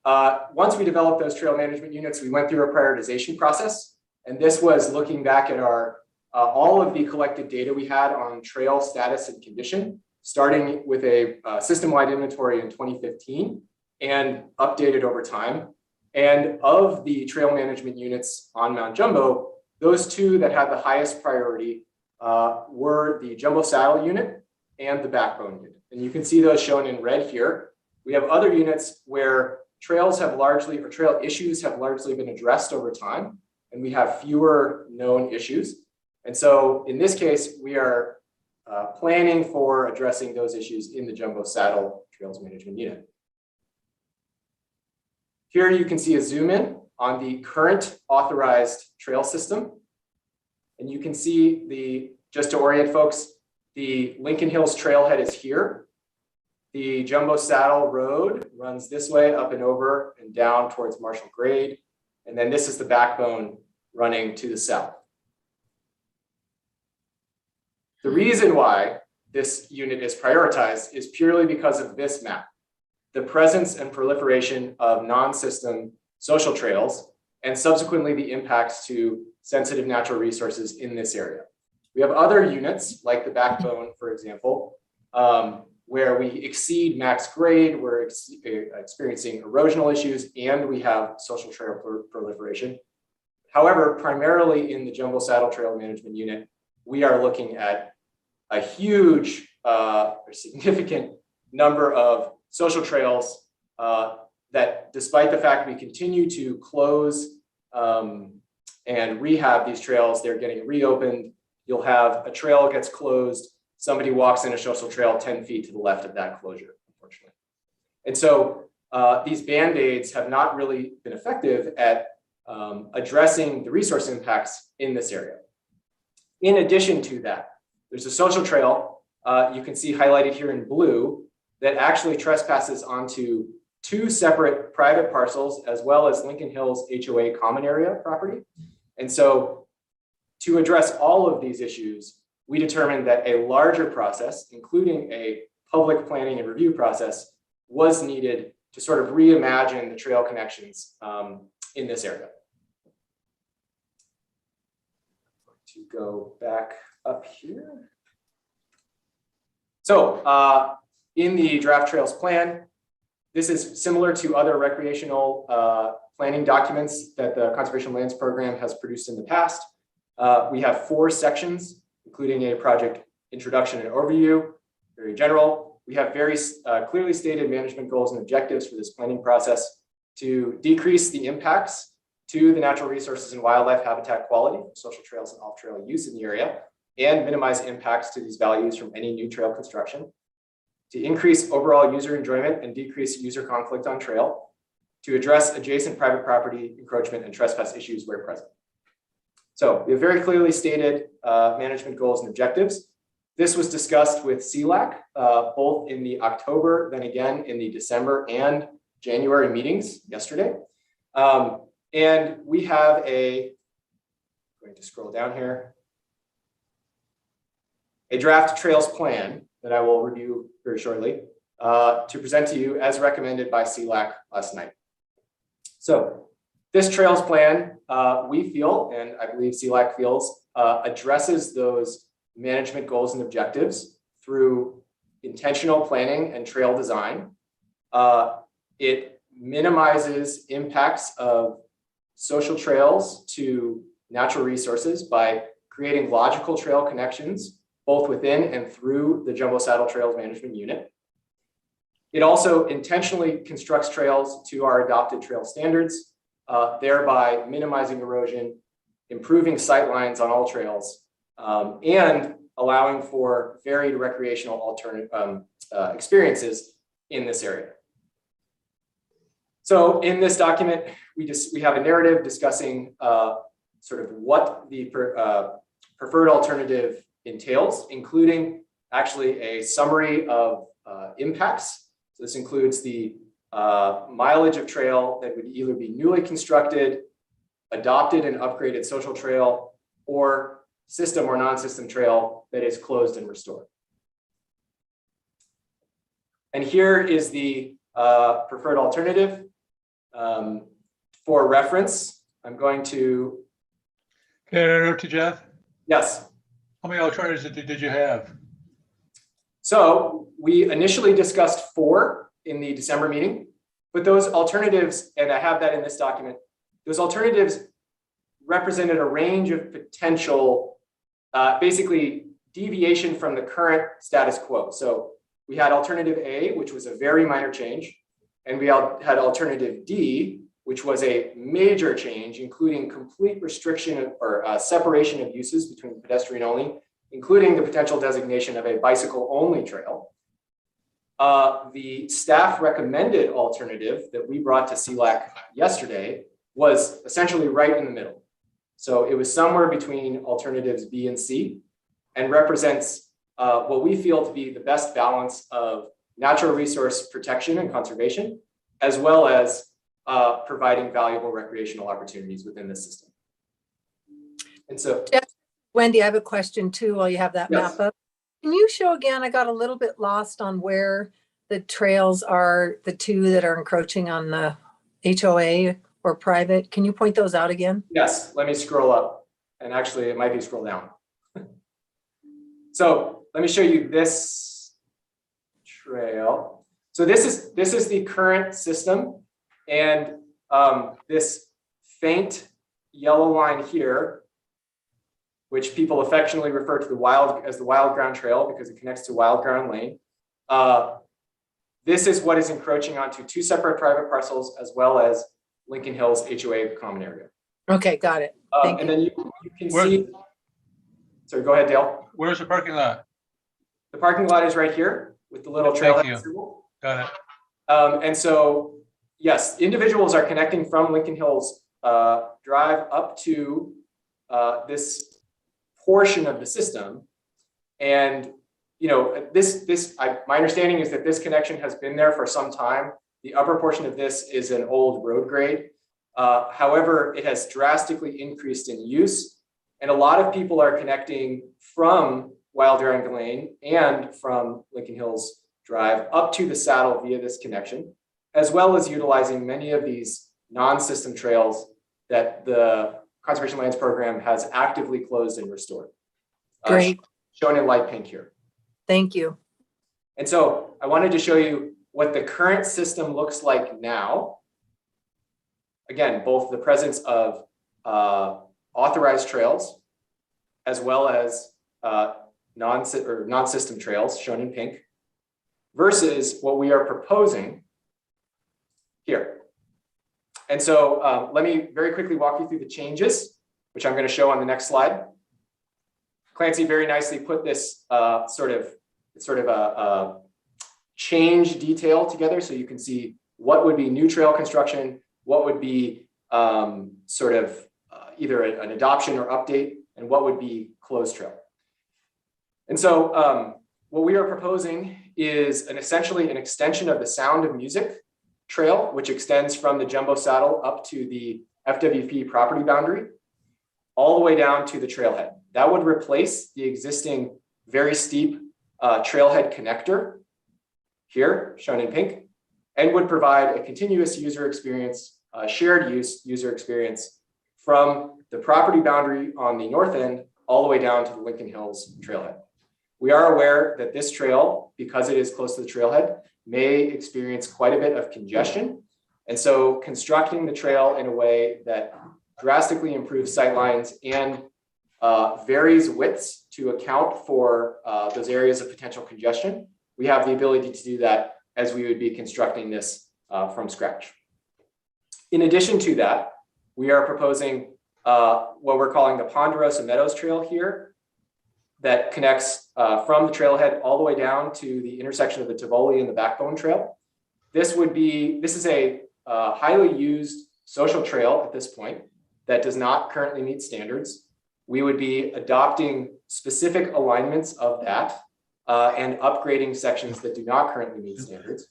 once we developed those trail management units, we went through a prioritization process. And this was looking back at our all of the collected data we had on trail status and condition, starting with a system-wide inventory in 2015 and updated over time. And of the trail management units on Mount Jumbo, those 2 that had the highest priority were the Jumbo Saddle unit and the Backbone unit. And you can see those shown in red here. We have other units where trails have largely, or trail issues have largely been addressed over time, and we have fewer known issues. And so in this case, we are planning for addressing those issues in the Jumbo Saddle Trails Management Unit. Here you can see a zoom in on the current authorized trail system. And you can see just to orient folks, the Lincoln Hills Trailhead is here. The Jumbo Saddle Road runs this way up and over and down towards Marshall Grade. And then this is the Backbone running to the south. The reason why this unit is prioritized is purely because of this map, the presence and proliferation of non-system social trails, and subsequently the impacts to sensitive natural resources in this area. We have other units like the Backbone, for example, where we exceed max grade, we're experiencing erosional issues, and we have social trail proliferation. However, primarily in the Jumbo Saddle Trail Management Unit, we are looking at a huge or significant number of social trails that, despite the fact we continue to close and rehab these trails, they're getting reopened. You'll have a trail gets closed, somebody walks in a social trail 10 feet to the left of that closure, unfortunately. And so these Band-Aids have not really been effective at addressing the resource impacts in this area. In addition to that, there's a social trail you can see highlighted here in blue that actually trespasses onto 2 separate private parcels as well as Lincoln Hills HOA common area property. And so to address all of these issues, we determined that a larger process, including a public planning and review process, was needed to sort of reimagine the trail connections in this area. To go back up here. So in the draft trails plan, this is similar to other recreational planning documents that the Conservation Lands Program has produced in the past. We have 4 sections, including a project introduction and overview, very general. We have very clearly stated management goals and objectives for this planning process to decrease the impacts to the natural resources and wildlife habitat quality, social trails and off-trail use in the area, and minimize impacts to these values from any new trail construction, to increase overall user enjoyment and decrease user conflict on trail, to address adjacent private property encroachment and trespass issues where present. So we have very clearly stated management goals and objectives. This was discussed with CLAC, both in the October, then again in the December and January meetings yesterday. And we have I'm going to scroll down here, a draft trails plan that I will review very shortly to present to you as recommended by CLAC last night. So this trails plan, we feel, and I believe CLAC feels, addresses those management goals and objectives through intentional planning and trail design. It minimizes impacts of social trails to natural resources by creating logical trail connections, both within and through the Jumbo Saddle Trails Management Unit. It also intentionally constructs trails to our adopted trail standards, thereby minimizing erosion, improving sight lines on all trails, and allowing for varied recreational alternative experiences in this area. So in this document, we have a narrative discussing sort of what the preferred alternative entails, including actually a summary of impacts. So this includes the mileage of trail that would either be newly constructed, adopted and upgraded social trail, or system or non-system trail that is closed and restored. And here is the preferred alternative. For reference, I'm going to. Can I interrupt you, Jeff? Yes. How many alternatives did you have? So we initially discussed 4 in the December meeting, but those alternatives, and I have that in this document, those alternatives represented a range of potential, basically deviation from the current status quo. So we had alternative A, which was a very minor change, and we had alternative D, which was a major change, including complete restriction or separation of uses between pedestrian only, including the potential designation of a bicycle only trail. The staff recommended alternative that we brought to CLAC yesterday was essentially right in the middle. So it was somewhere between alternatives B and C and represents what we feel to be the best balance of natural resource protection and conservation, as well as providing valuable recreational opportunities within the system. And so, Wendy, I have a question too while you have that yes. map up. Can you show again, I got a little bit lost on where the trails are, the 2 that are encroaching on the HOA or private. Can you point those out again? Yes, let me scroll up. And actually it might be scroll down. So let me show you this trail. So this is the current system. And this faint yellow line here, which people affectionately refer to as the Wild Ground Trail because it connects to Wild Ground Lane. This is what is encroaching onto 2 separate private parcels as well as Lincoln Hills HOA common area. Okay, got it. Thank and you. then you can see, sorry, go ahead, Dale. Where's the parking lot? The parking lot is right here with the little trailhead symbol. Got it. And so, yes, individuals are connecting from Lincoln Hills Drive up to this portion of the system. And, you know, my understanding is that this connection has been there for some time. The upper portion of this is an old road grade. However, it has drastically increased in use. And a lot of people are connecting from Wild Ground Lane and from Lincoln Hills Drive up to the saddle via this connection, as well as utilizing many of these non-system trails that the Conservation Lands Program has actively closed and restored. Great. Shown in light pink here. Thank you. And so I wanted to show you what the current system looks like now. Again, both the presence of authorized trails as well as non-system trails shown in pink versus what we are proposing here. And so let me very quickly walk you through the changes, which I'm going to show on the next slide. Clancy very nicely put this sort of a change detail together so you can see what would be new trail construction, what would be either an adoption or update, and what would be closed trail. And so what we are proposing is essentially an extension of the Sound of Music trail, which extends from the Jumbo Saddle up to the FWP property boundary, all the way down to the trailhead. That would replace the existing very steep trailhead connector here, shown in pink, and would provide a continuous user experience, shared use user experience from the property boundary on the north end all the way down to the Lincoln Hills trailhead. We are aware that this trail, because it is close to the trailhead, may experience quite a bit of congestion. And so constructing the trail in a way that drastically improves sightlines and varies widths to account for those areas of potential congestion, we have the ability to do that as we would be constructing this from scratch. In addition to that, we are proposing what we're calling the Ponderosa Meadows Trail here that connects from the trailhead all the way down to the intersection of the Tivoli and the Backbone Trail. This is a highly used social trail at this point that does not currently meet standards. We would be adopting specific alignments of that and upgrading sections that do not currently meet standards.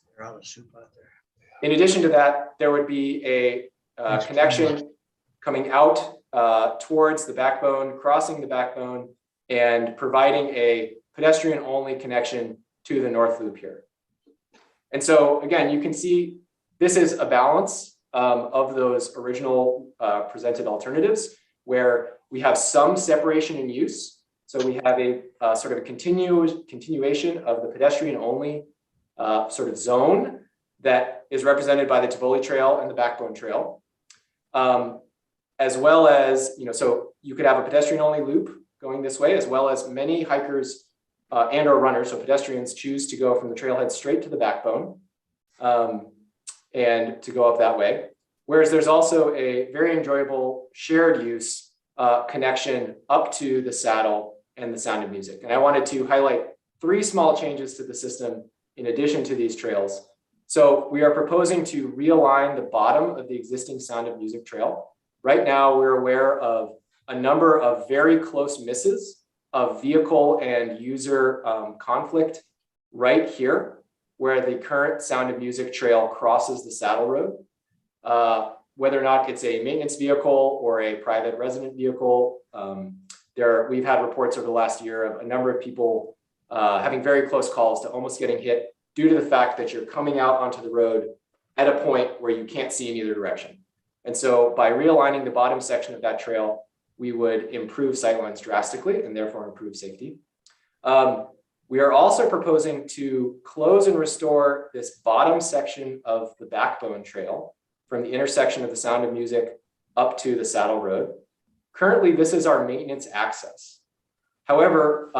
In addition to that, there would be a connection coming out towards the Backbone, crossing the Backbone, and providing a pedestrian-only connection to the North Loop here. And so again, you can see this is a balance of those original presented alternatives where we have some separation in use. So we have a sort of a continuation of the pedestrian-only sort of zone that is represented by the Tivoli Trail and the Backbone Trail, as well as, so you could have a pedestrian-only loop going this way, as well as many hikers and or runners, so pedestrians choose to go from the trailhead straight to the Backbone and to go up that way. Whereas there's also a very enjoyable shared use connection up to the Saddle and the Sound of Music. And I wanted to highlight 3 small changes to the system in addition to these trails. So we are proposing to realign the bottom of the existing Sound of Music trail. Right now, we're aware of a number of very close misses of vehicle and user conflict right here, where the current Sound of Music trail crosses the Saddle Road. Whether or not it's a maintenance vehicle or a private resident vehicle, we've had reports over the last year of a number of people having very close calls to almost getting hit due to the fact that you're coming out onto the road at a point where you can't see in either direction. And so by realigning the bottom section of that trail, we would improve sightlines drastically and therefore improve safety. We are also proposing to close and restore this bottom section of the Backbone Trail from the intersection of the Sound of Music up to the Saddle Road. Currently, this is our maintenance access. However,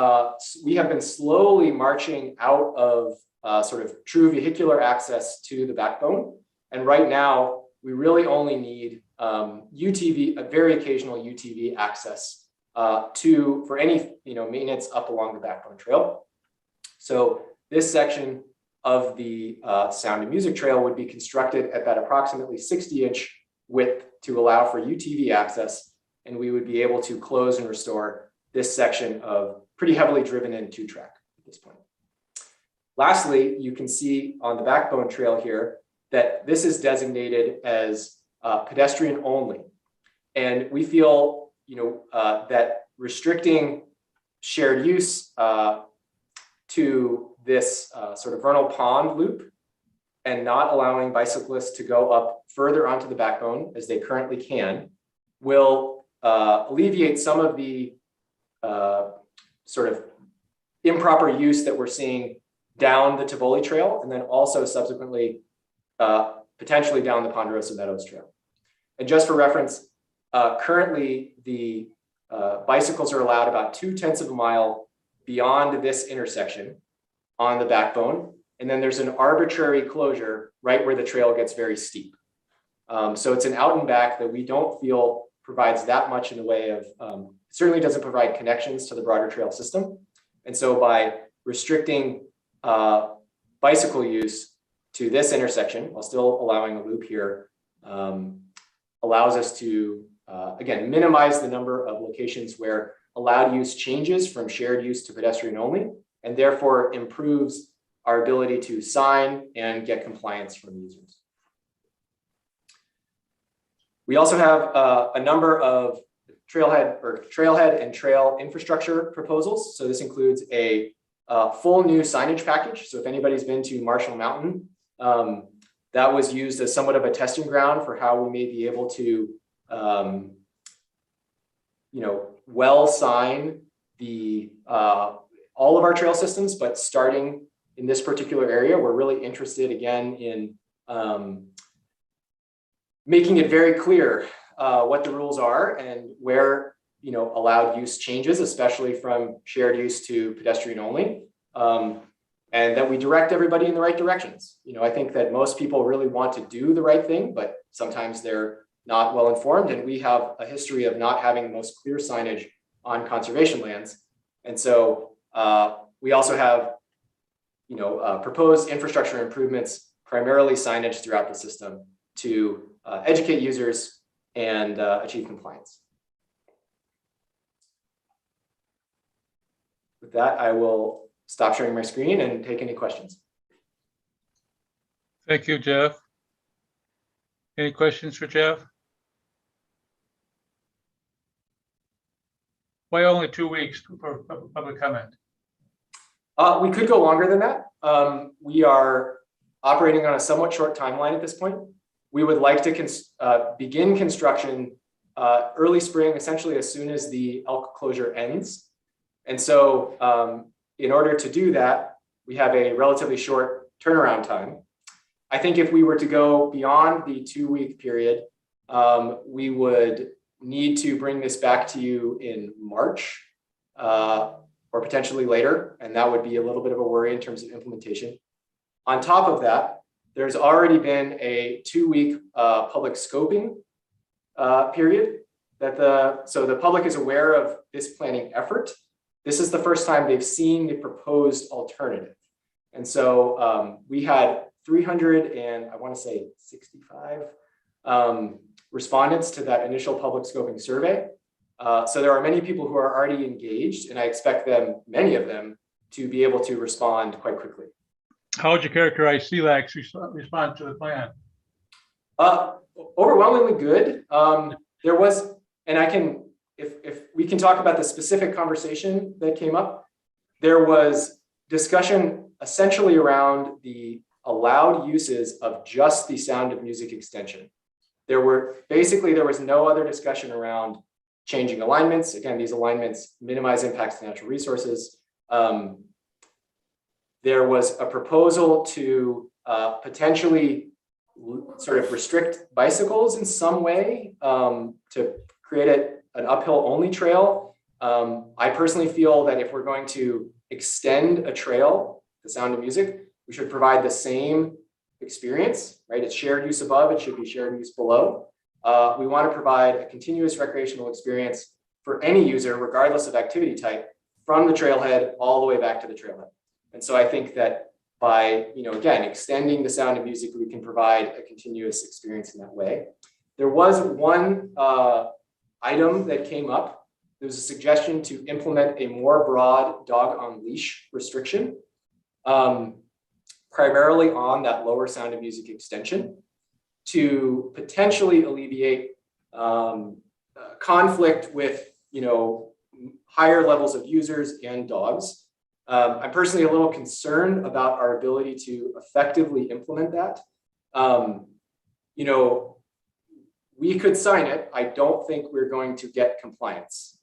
we have been slowly marching out of sort of true vehicular access to the Backbone. And right now, we really only need UTV, a very occasional UTV access for any maintenance up along the Backbone Trail. So this section of the Sound of Music trail would be constructed at that approximately 60-inch width to allow for UTV access, and we would be able to close and restore this section of pretty heavily driven in 2-track at this point. Lastly, you can see on the Backbone Trail here that this is designated as pedestrian only. And we feel that restricting shared use to this sort of vernal pond loop and not allowing bicyclists to go up further onto the Backbone as they currently can will alleviate some of the sort of improper use that we're seeing down the Tivoli Trail, and then also subsequently potentially down the Ponderosa Meadows Trail. And just for reference, currently the bicycles are allowed about 0.2 of a mile beyond this intersection on the Backbone. And then there's an arbitrary closure right where the trail gets very steep. So it's an out and back that we don't feel provides that much in the way of, certainly doesn't provide connections to the broader trail system. And so by restricting bicycle use to this intersection while still allowing a loop here allows us to, again, minimize the number of locations where allowed use changes from shared use to pedestrian only, and therefore improves our ability to sign and get compliance from users. We also have a number of trailhead and trail infrastructure proposals. So this includes a full new signage package. So if anybody's been to Marshall Mountain, that was used as somewhat of a testing ground for how we may be able to, well sign the all of our trail systems, but starting in this particular area, we're really interested again in making it very clear what the rules are and where allowed use changes, especially from shared use to pedestrian only, and that we direct everybody in the right directions. I think that most people really want to do the right thing, but sometimes they're not well informed, and we have a history of not having the most clear signage on conservation lands. And so we also have proposed infrastructure improvements, primarily signage throughout the system to educate users and achieve compliance. With that, I will stop sharing my screen and take any questions. Thank you, Jeff. Any questions for Jeff? Why only 2 weeks for public comment? We could go longer than that. We are operating on a somewhat short timeline at this point. We would like to begin construction early spring, essentially as soon as the elk closure ends. And so in order to do that, we have a relatively short turnaround time. I think if we were to go beyond the 2-week period, we would need to bring this back to you in March or potentially later, and that would be a little bit of a worry in terms of implementation. On top of that, there's already been a 2-week public scoping period so the public is aware of this planning effort. This is the first time they've seen the proposed alternative. And so we had 365 respondents to that initial public scoping survey. So there are many people who are already engaged, and I expect many of them, to be able to respond quite quickly. How would you characterize CLAC's response to the plan? Overwhelmingly good. There was, and if we can talk about the specific conversation that came up, there was discussion essentially around the allowed uses of just the Sound of Music extension. There was no other discussion around changing alignments. Again, these alignments minimize impacts to natural resources. There was a proposal to potentially sort of restrict bicycles in some way to create an uphill only trail. I personally feel that if we're going to extend a trail, the Sound of Music, we should provide the same experience, right? It's shared use above, it should be shared use below. We want to provide a continuous recreational experience for any user, regardless of activity type, from the trailhead all the way back to the trailhead. And so I think that by, again, extending the Sound of Music, we can provide a continuous experience in that way. There was one item that came up. There was a suggestion to implement a more broad dog on leash restriction, primarily on that lower Sound of Music extension, to potentially alleviate conflict with higher levels of users and dogs. I'm personally a little concerned about our ability to effectively implement that. We could sign it. I don't think we're going to get compliance.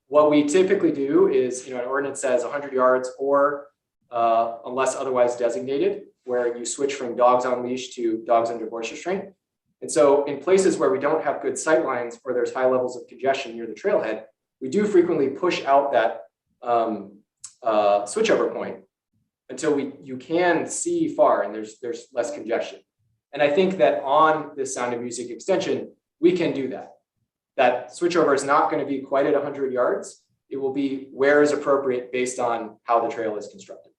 What we typically do is, an ordinance says 100 yards or unless otherwise designated, where you switch from dogs on leash to dogs under voice restraint. And so in places where we don't have good sight lines or there's high levels of congestion near the trailhead, we do frequently push out that switchover point until you can see far and there's less congestion. And I think that on this Sound of Music extension, we can do that. That switchover is not going to be quite at 100 yards. It will be where is appropriate based on how the trail is constructed.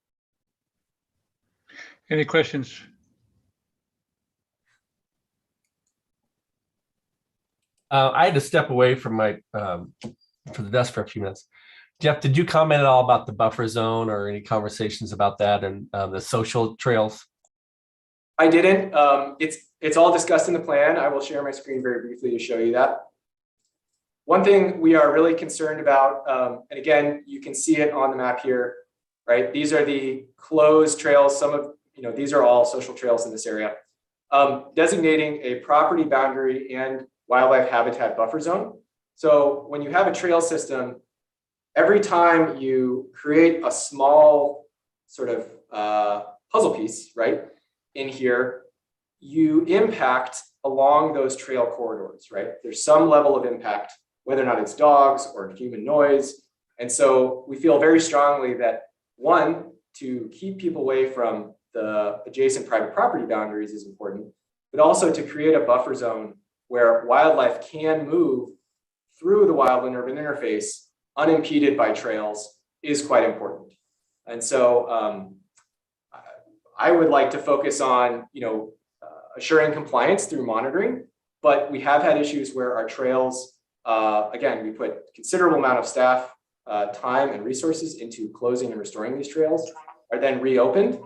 Any questions? I had to step away from my for the desk for a few minutes. Jeff, did you comment at all about the buffer zone or any conversations about that and the social trails? I didn't. It's all discussed in the plan. I will share my screen very briefly to show you that. One thing we are really concerned about, and again, you can see it on the map here, right? These are the closed trails. Some of, these are all social trails in this area. Designating a property boundary and wildlife habitat buffer zone. So when you have a trail system, every time you create a small sort of puzzle piece, right, in here, you impact along those trail corridors, right? There's some level of impact, whether or not it's dogs or human noise. And so we feel very strongly that, one, to keep people away from the adjacent private property boundaries is important, but also to create a buffer zone where wildlife can move through the wildland-urban interface unimpeded by trails is quite important. And so I would like to focus on, assuring compliance through monitoring, but we have had issues where our trails, again, we put considerable amount of staff time and resources into closing and restoring these trails, are then reopened.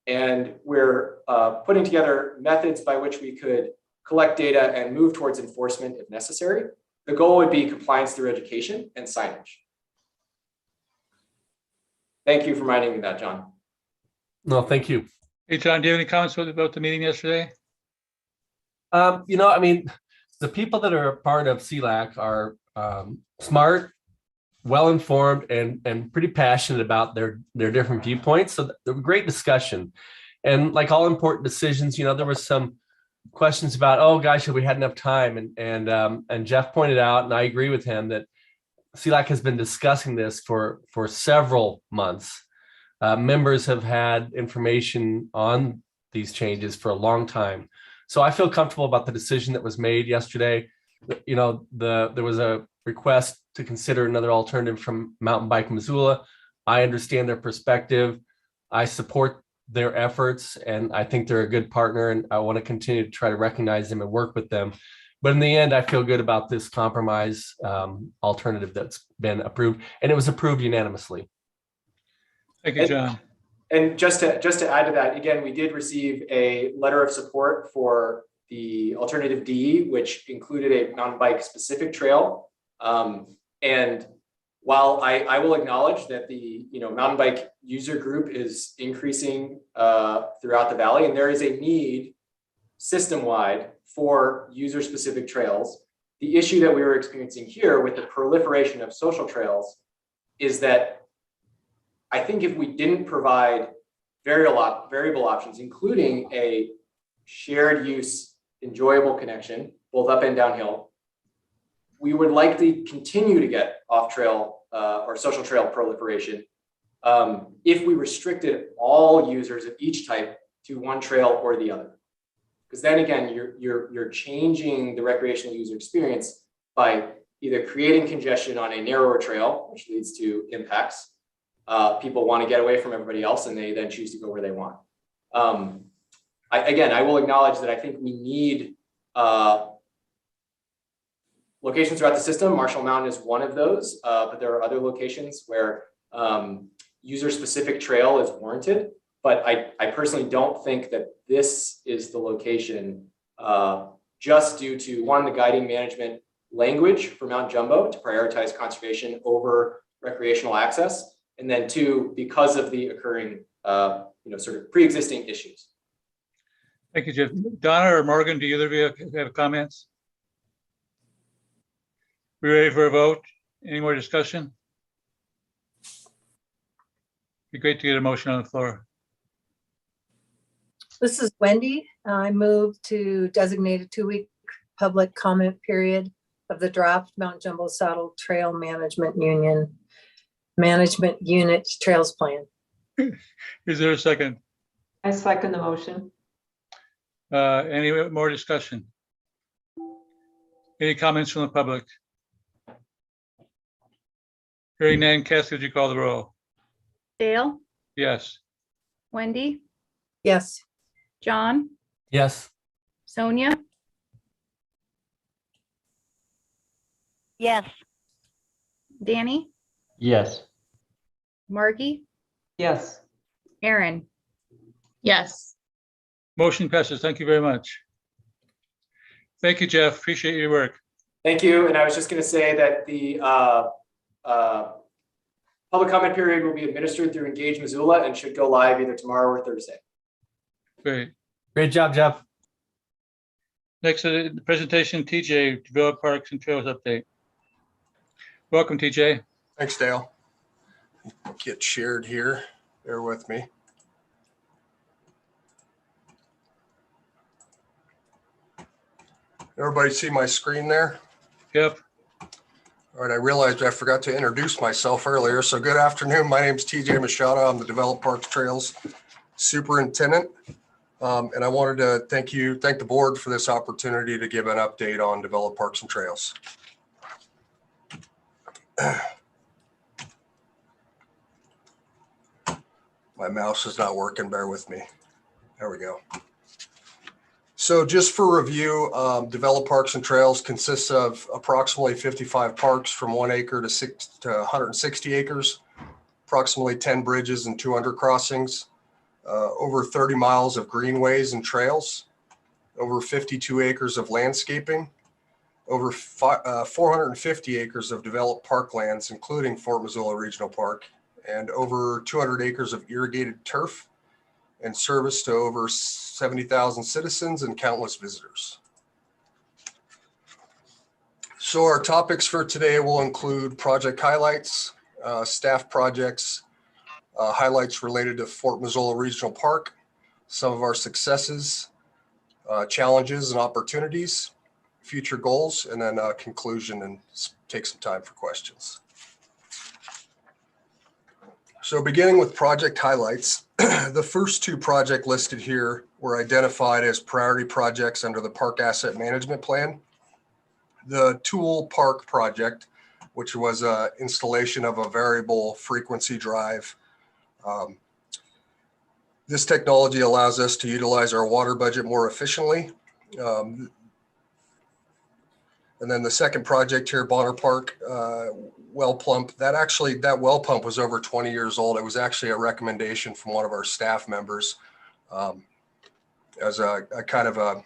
And we're putting together methods by which we could collect data and move towards enforcement if necessary. The goal would be compliance through education and signage. Thank you for reminding me of that, John. No, thank you. Hey, John, do you have any comments about the meeting yesterday? The people that are a part of CLAC are smart, well-informed, and pretty passionate about their different viewpoints. So there was great discussion. And like all important decisions, there was some questions about, oh gosh, have we had enough time? And Jeff pointed out, and I agree with him, that CLAC has been discussing this for several months. Members have had information on these changes for a long time. So I feel comfortable about the decision that was made yesterday. There was a request to consider another alternative from Mountain Bike Missoula. I understand their perspective. I support their efforts, and I think they're a good partner, and I want to continue to try to recognize them and work with them. But in the end, I feel good about this compromise alternative that's been approved, and it was approved unanimously. Thank you, John. And just to add to that, again, we did receive a letter of support for the alternative D, which included a mountain bike specific trail. And while I will acknowledge that the mountain bike user group is increasing throughout the valley, and there is a need system-wide for user-specific trails, the issue that we were experiencing here with the proliferation of social trails is that I think if we didn't provide variable options, including a shared use, enjoyable connection, both up and downhill, we would likely continue to get off-trail or social trail proliferation if we restricted all users of each type to one trail or the other. Because then again, you're changing the recreational user experience by either creating congestion on a narrower trail, which leads to impacts. People want to get away from everybody else, and they then choose to go where they want. I will acknowledge that I think we need locations throughout the system. Marshall Mountain is one of those, but there are other locations where user-specific trail is warranted. But I personally don't think that this is the location just due to, one, the guiding management language for Mount Jumbo to prioritize conservation over recreational access. And then two, because of the occurring, sort of pre-existing issues. Thank you, Jeff. Donna or Morgan, do either of you have comments? We ready for a vote? Any more discussion? Be great to get a motion on the floor. This is Wendy. I move to designate a 2-week public comment period of the draft Mount Jumbo Saddle Trail Management Unit Trails Plan. Is there a second? I second the motion. Any more discussion? Any comments from the public? Hearing none, Cassie, would you call the roll? Dale, Yes. Wendy, Yes. John, Yes. Sonia, Yes. Danny, Yes. Margie, Yes. Aaron. Yes. Motion passes. Thank you very much. Thank you, Jeff. Appreciate your work. Thank you. And I was just going to say that the public comment period will be administered through Engage Missoula and should go live either tomorrow or Thursday. Great. Great job, Jeff. Next, the presentation, TJ, Develop Parks and Trails Update. Welcome, TJ. Thanks, Dale. Get shared here. Bear with me. Everybody see my screen there? Yep. All right, I realized I forgot to introduce myself earlier. So good afternoon. My name is TJ Machado. I'm the Develop Parks Trails Superintendent. And I wanted to thank the board for this opportunity to give an update on Develop Parks and Trails. My mouse is not working, bear with me. There we go. So just for review, Develop Parks and Trails consists of approximately 55 parks from 1 acre to 160 acres, approximately 10 bridges and 200 crossings, over 30 miles of greenways and trails, over 52 acres of landscaping, over 450 acres of developed parklands, including Fort Missoula Regional Park, and over 200 acres of irrigated turf, and service to over 70,000 citizens and countless visitors. So our topics for today will include project highlights, staff projects, highlights related to Fort Missoula Regional Park, some of our successes, challenges and opportunities, future goals, and then a conclusion, and take some time for questions. So beginning with project highlights, the first two projects listed here were identified as priority projects under the Park Asset Management Plan. The Tool Park project, which was an installation of a variable frequency drive. This technology allows us to utilize our water budget more efficiently. And then the second project here, Bonner Park well pump, that well pump was over 20 years old. It was actually a recommendation from one of our staff members as a kind of a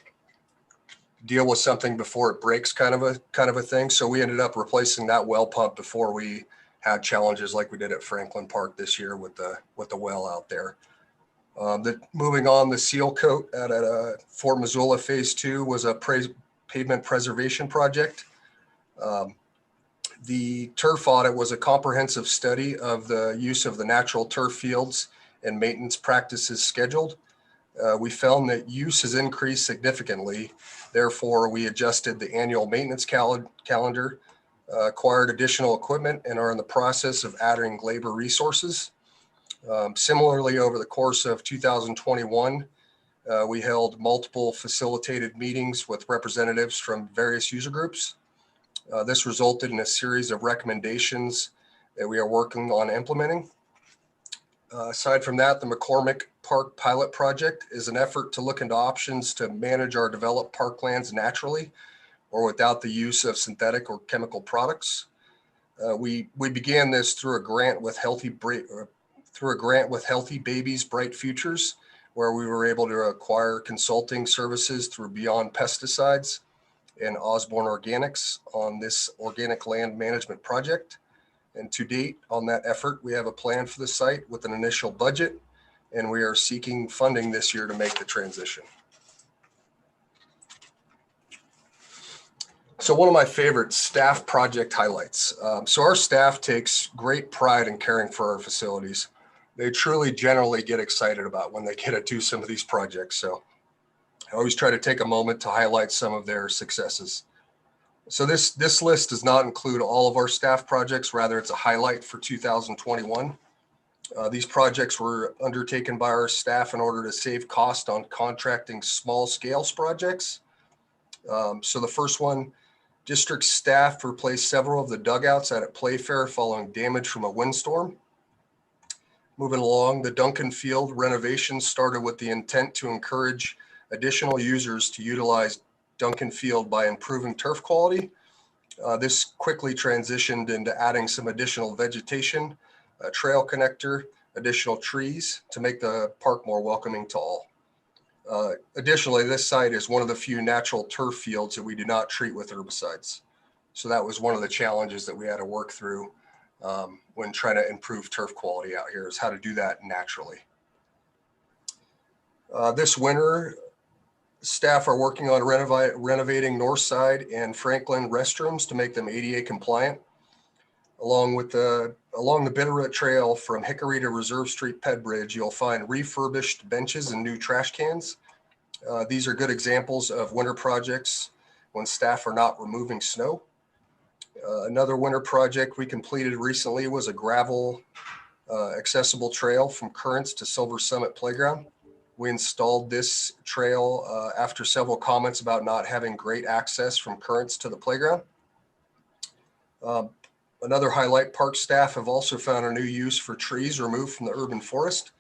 deal with something before it breaks kind of a thing. So we ended up replacing that well pump before we had challenges like we did at Franklin Park this year with the well out there. Moving on, the seal coat at Fort Missoula Phase 2 was a pavement preservation project. The turf audit was a comprehensive study of the use of the natural turf fields and maintenance practices scheduled. We found that use has increased significantly. Therefore, we adjusted the annual maintenance calendar, acquired additional equipment, and are in the process of adding labor resources. Similarly, over the course of 2021, we held multiple facilitated meetings with representatives from various user groups. This resulted in a series of recommendations that we are working on implementing. Aside from that, the McCormick Park Pilot Project is an effort to look into options to manage our developed parklands naturally or without the use of synthetic or chemical products. We began this through a grant with Healthy Babies, Bright Futures, where we were able to acquire consulting services through Beyond Pesticides and Osborne Organics on this organic land management project. And to date on that effort, we have a plan for the site with an initial budget, and we are seeking funding this year to make the transition. So one of my favorite staff project highlights. So our staff takes great pride in caring for our facilities. They truly generally get excited about when they get to do some of these projects. So I always try to take a moment to highlight some of their successes. So this list does not include all of our staff projects. Rather, it's a highlight for 2021. These projects were undertaken by our staff in order to save cost on contracting small scale projects. So the first one, district staff replaced several of the dugouts at Playfair following damage from a windstorm. Moving along, the Duncan Field renovation started with the intent to encourage additional users to utilize Duncan Field by improving turf quality. This quickly transitioned into adding some additional vegetation, a trail connector, additional trees to make the park more welcoming to all. Additionally, this site is one of the few natural turf fields that we do not treat with herbicides. So that was one of the challenges that we had to work through when trying to improve turf quality out here, is how to do that naturally. This winter, staff are working on renovating North Side and Franklin restrooms to make them ADA compliant. Along the Bitterroot Trail from Hickory to Reserve Street Ped Bridge, you'll find refurbished benches and new trash cans. These are good examples of winter projects when staff are not removing snow. Another winter project we completed recently was a gravel accessible trail from Currents to Silver Summit Playground. We installed this trail after several comments about not having great access from Currents to the playground. Another highlight, park staff have also found a new use for trees removed from the urban forest.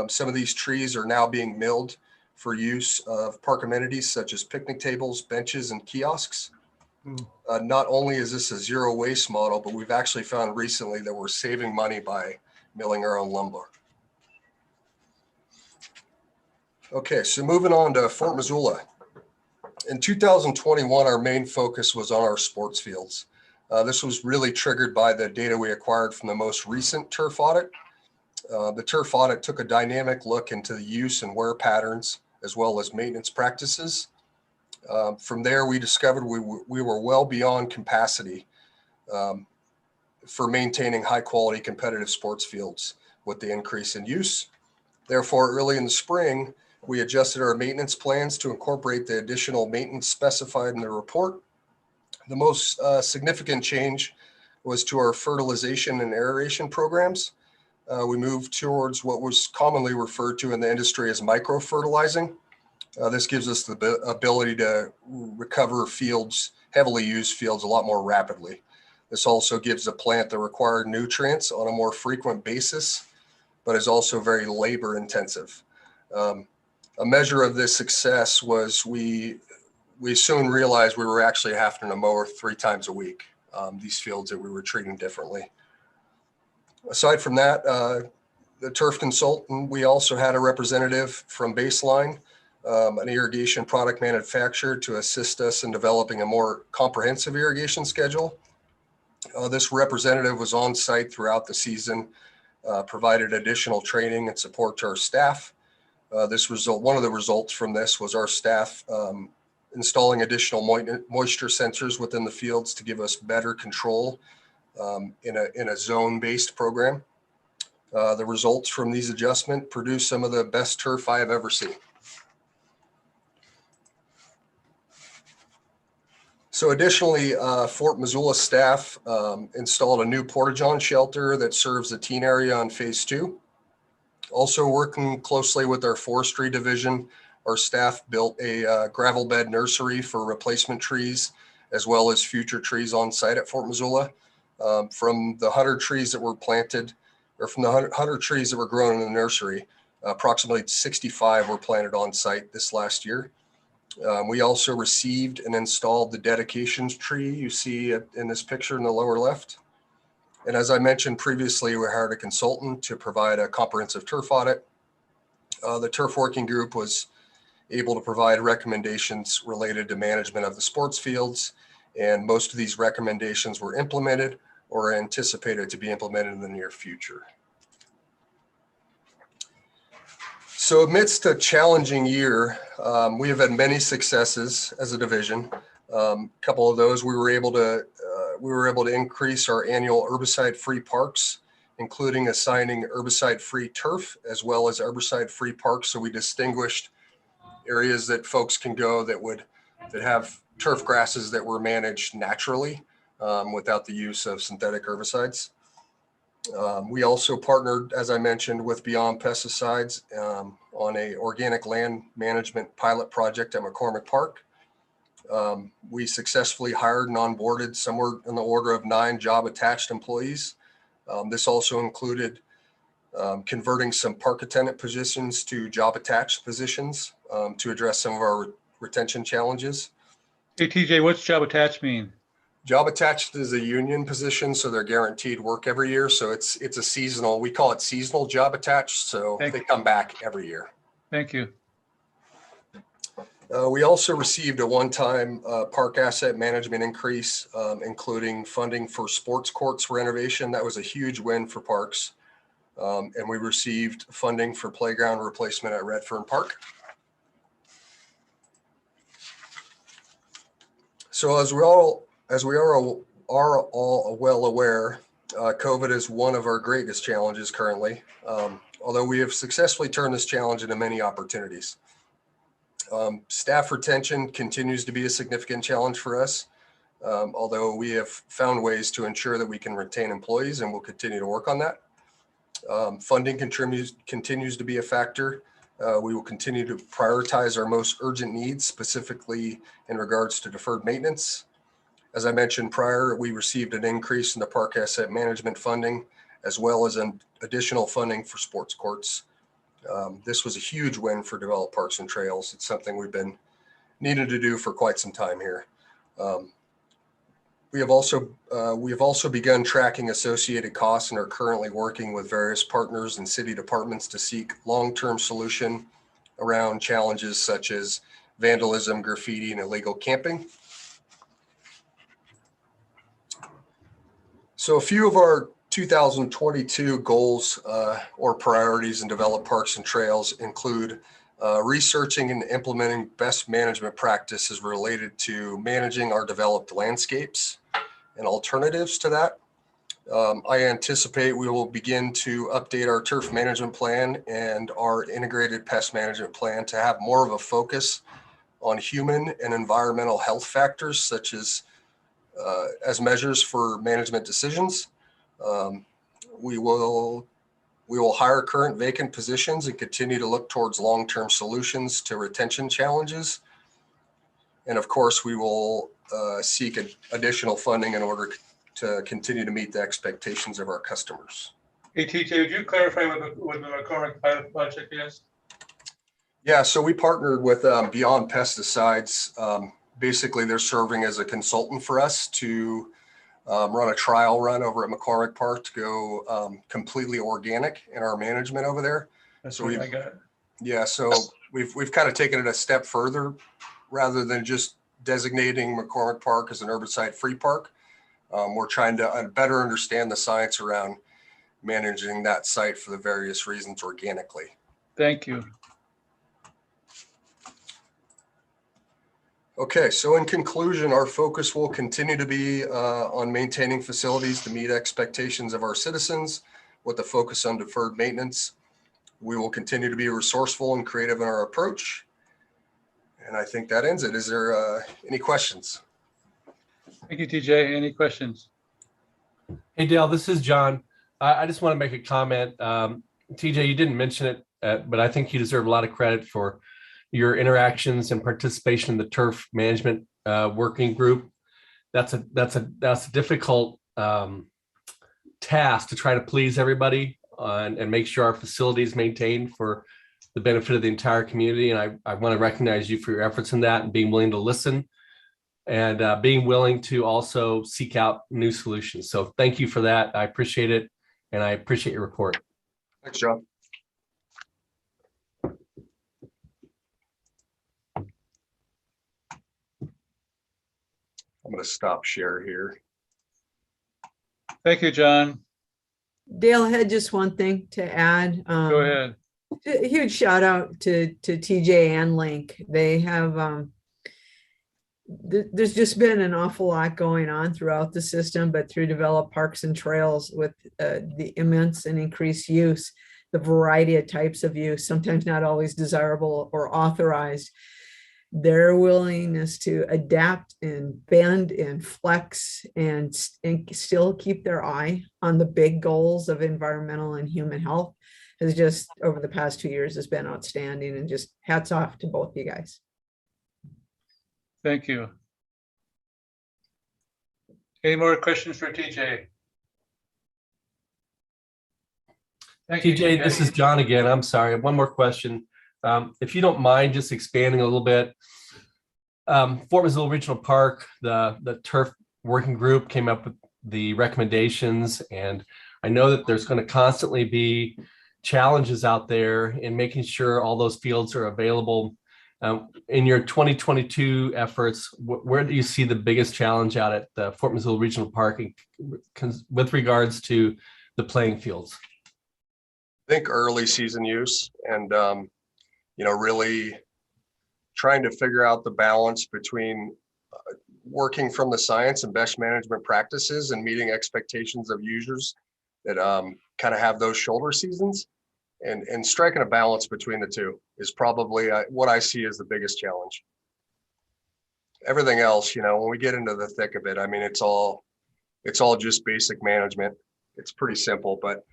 Some of these trees are now being milled for use of park amenities such as picnic tables, benches, and kiosks. Not only is this a zero waste model, but we've actually found recently that we're saving money by milling our own lumber. Okay, so moving on to Fort Missoula. In 2021, our main focus was on our sports fields. This was really triggered by the data we acquired from the most recent turf audit. The turf audit took a dynamic look into the use and wear patterns, as well as maintenance practices. From there, we discovered we were well beyond capacity for maintaining high quality competitive sports fields with the increase in use. Therefore, early in the spring, we adjusted our maintenance plans to incorporate the additional maintenance specified in the report. The most significant change was to our fertilization and aeration programs. We moved towards what was commonly referred to in the industry as micro-fertilizing. This gives us the ability to recover fields, heavily used fields, a lot more rapidly. This also gives the plant the required nutrients on a more frequent basis, but is also very labor intensive. A measure of this success was we soon realized we were actually having to mow 3 times a week, these fields that we were treating differently. Aside from that, the turf consultant, we also had a representative from Baseline, an irrigation product manufacturer, to assist us in developing a more comprehensive irrigation schedule. This representative was on site throughout the season, provided additional training and support to our staff. One of the results from this was our staff installing additional moisture sensors within the fields to give us better control in a zone-based program. The results from these adjustments produced some of the best turf I have ever seen. So additionally, Fort Missoula staff installed a new porta-john shelter that serves the teen area on phase 2. Also working closely with our forestry division, our staff built a gravel bed nursery for replacement trees, as well as future trees on site at Fort Missoula. From the 100 trees that were planted, or from the 100 trees that were grown in the nursery, approximately 65 were planted on site this last year. We also received and installed the dedications tree you see in this picture in the lower left. And as I mentioned previously, we hired a consultant to provide a comprehensive turf audit. The turf working group was able to provide recommendations related to management of the sports fields, and most of these recommendations were implemented or anticipated to be implemented in the near future. So amidst a challenging year, we have had many successes as a division. A couple of those, we were able to increase our annual herbicide-free parks, including assigning herbicide-free turf as well as herbicide-free parks. So we distinguished areas that folks can go that have turf grasses that were managed naturally without the use of synthetic herbicides. We also partnered, as I mentioned, with Beyond Pesticides on a organic land management pilot project at McCormick Park. We successfully hired and onboarded somewhere in the order of 9 job-attached employees. This also included converting some park attendant positions to job-attached positions to address some of our retention challenges. Hey, TJ, what's job attached mean? Job attached is a union position, so they're guaranteed work every year. So it's a seasonal, we call it seasonal job attached. So they come back every year. Thank you. We also received a one-time park asset management increase, including funding for sports courts renovation. That was a huge win for parks. And we received funding for playground replacement at Redfern Park. So as we are all well aware, COVID is one of our greatest challenges currently, although we have successfully turned this challenge into many opportunities. Staff retention continues to be a significant challenge for us, although we have found ways to ensure that we can retain employees, and we'll continue to work on that. Funding continues to be a factor. We will continue to prioritize our most urgent needs, specifically in regards to deferred maintenance. As I mentioned prior, we received an increase in the park asset management funding, as well as an additional funding for sports courts. This was a huge win for developed parks and trails. It's something we've been needing to do for quite some time here. We have also begun tracking associated costs and are currently working with various partners and city departments to seek long-term solution around challenges such as vandalism, graffiti, and illegal camping. So a few of our 2022 goals or priorities in developed parks and trails include researching and implementing best management practices related to managing our developed landscapes and alternatives to that. I anticipate we will begin to update our turf management plan and our integrated pest management plan to have more of a focus on human and environmental health factors, such as measures for management decisions. We will hire current vacant positions and continue to look towards long-term solutions to retention challenges. And of course, we will seek additional funding in order to continue to meet the expectations of our customers. Hey, TJ, would you clarify what the Mccormick pilot project is? Yeah, so we partnered with Beyond Pesticides. Basically, they're serving as a consultant for us to run a trial run over at Mccormick Park to go completely organic in our management over there. That's So what I got. Yeah, so we've kind of taken it a step further, rather than just designating McCormick Park as an herbicide-free park. We're trying to better understand the science around managing that site for the various reasons organically. Thank you. Okay, so in conclusion, our focus will continue to be on maintaining facilities to meet expectations of our citizens with a focus on deferred maintenance. We will continue to be resourceful and creative in our approach. And I think that ends it. Is there any questions? Thank you, TJ. Any questions? Hey, Dale, this is John. I just want to make a comment. TJ, you didn't mention it, but I think you deserve a lot of credit for your interactions and participation in the turf management working group. That's a difficult task to try to please everybody and make sure our facility is maintained for the benefit of the entire community. And I want to recognize you for your efforts in that and being willing to listen and being willing to also seek out new solutions. So thank you for that. I appreciate it. And I appreciate your report. Thanks, John. I'm going to stop share here. Thank you, John. Dale had just one thing to add. Go ahead. A huge shout out to TJ and Link. They have, there's just been an awful lot going on throughout the system, but through developed parks and trails with the immense and increased use, the variety of types of use, sometimes not always desirable or authorized, their willingness to adapt and bend and flex and still keep their eye on the big goals of environmental and human health has just over the past 2 years has been outstanding, and just hats off to both you guys. Thank you. Any more questions for TJ? Thank you, TJ, this is John again. I'm sorry. One more question. If you don't mind just expanding a little bit, Fort Missoula Regional Park, the turf working group came up with the recommendations, and I know that there's going to constantly be challenges out there in making sure all those fields are available. In your 2022 efforts, where do you see the biggest challenge out at the Fort Missoula Regional Park with regards to the playing fields? I think early season use and, really trying to figure out the balance between working from the science and best management practices and meeting expectations of users that kind of have those shoulder seasons, and striking a balance between the two is probably what I see as the biggest challenge. Everything else, when we get into the thick of it, I mean, it's all just basic management. It's pretty simple, but